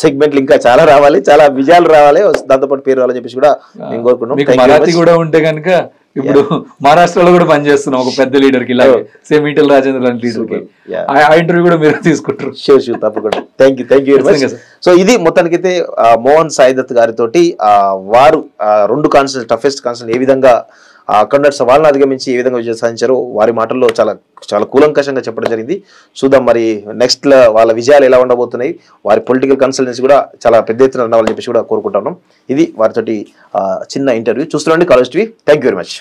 సెగ్మెంట్లు ఇంకా చాలా రావాలి, చాలా విజయాలు రావాలి, దాంతోపాటు పేరు రావాలని చెప్పేసి కూడా మేము కోరుకుంటున్నాం. మరాఠీ కూడా ఉంటే కనుక ఇప్పుడు మహారాష్ట్రలో కూడా పనిచేస్తున్నాం ఒక పెద్ద లీడర్ కి, ఇలాగే సేమ్ ఈటెల రాజేంద్ర లాంటి లీడర్ కి. ఆ ఇంటర్వ్యూ కూడా మీరు తీసుకుంటారు. షూర్ తప్పకుండా. Thank you very much. So ఇది మొత్తానికైతే మోహన్ సాయి దత్ గారితోటి వారు 2 కాన్స్టిట్యూన్సీ టఫెస్ట్ కాన్స్టిట్యూన్సీ ఏ విధంగా అక్కడ సవాళ్ళను అధిగమించి ఏ విధంగా విజయం సాధించారో వారి మాటల్లో చాలా చాలా కూలంకషంగా చెప్పడం జరిగింది. చూద్దాం మరి నెక్స్ట్ వాళ్ళ విజయాలు ఎలా ఉండబోతున్నాయి. వారి పొలిటికల్ కన్సల్టెన్సీ కూడా చాలా పెద్ద ఎత్తున రావాలని చెప్పేసి కూడా కోరుకుంటున్నాం. ఇది వారితోటి చిన్న ఇంటర్వ్యూ. చూస్తున్నాండి college TV. Thank you very much.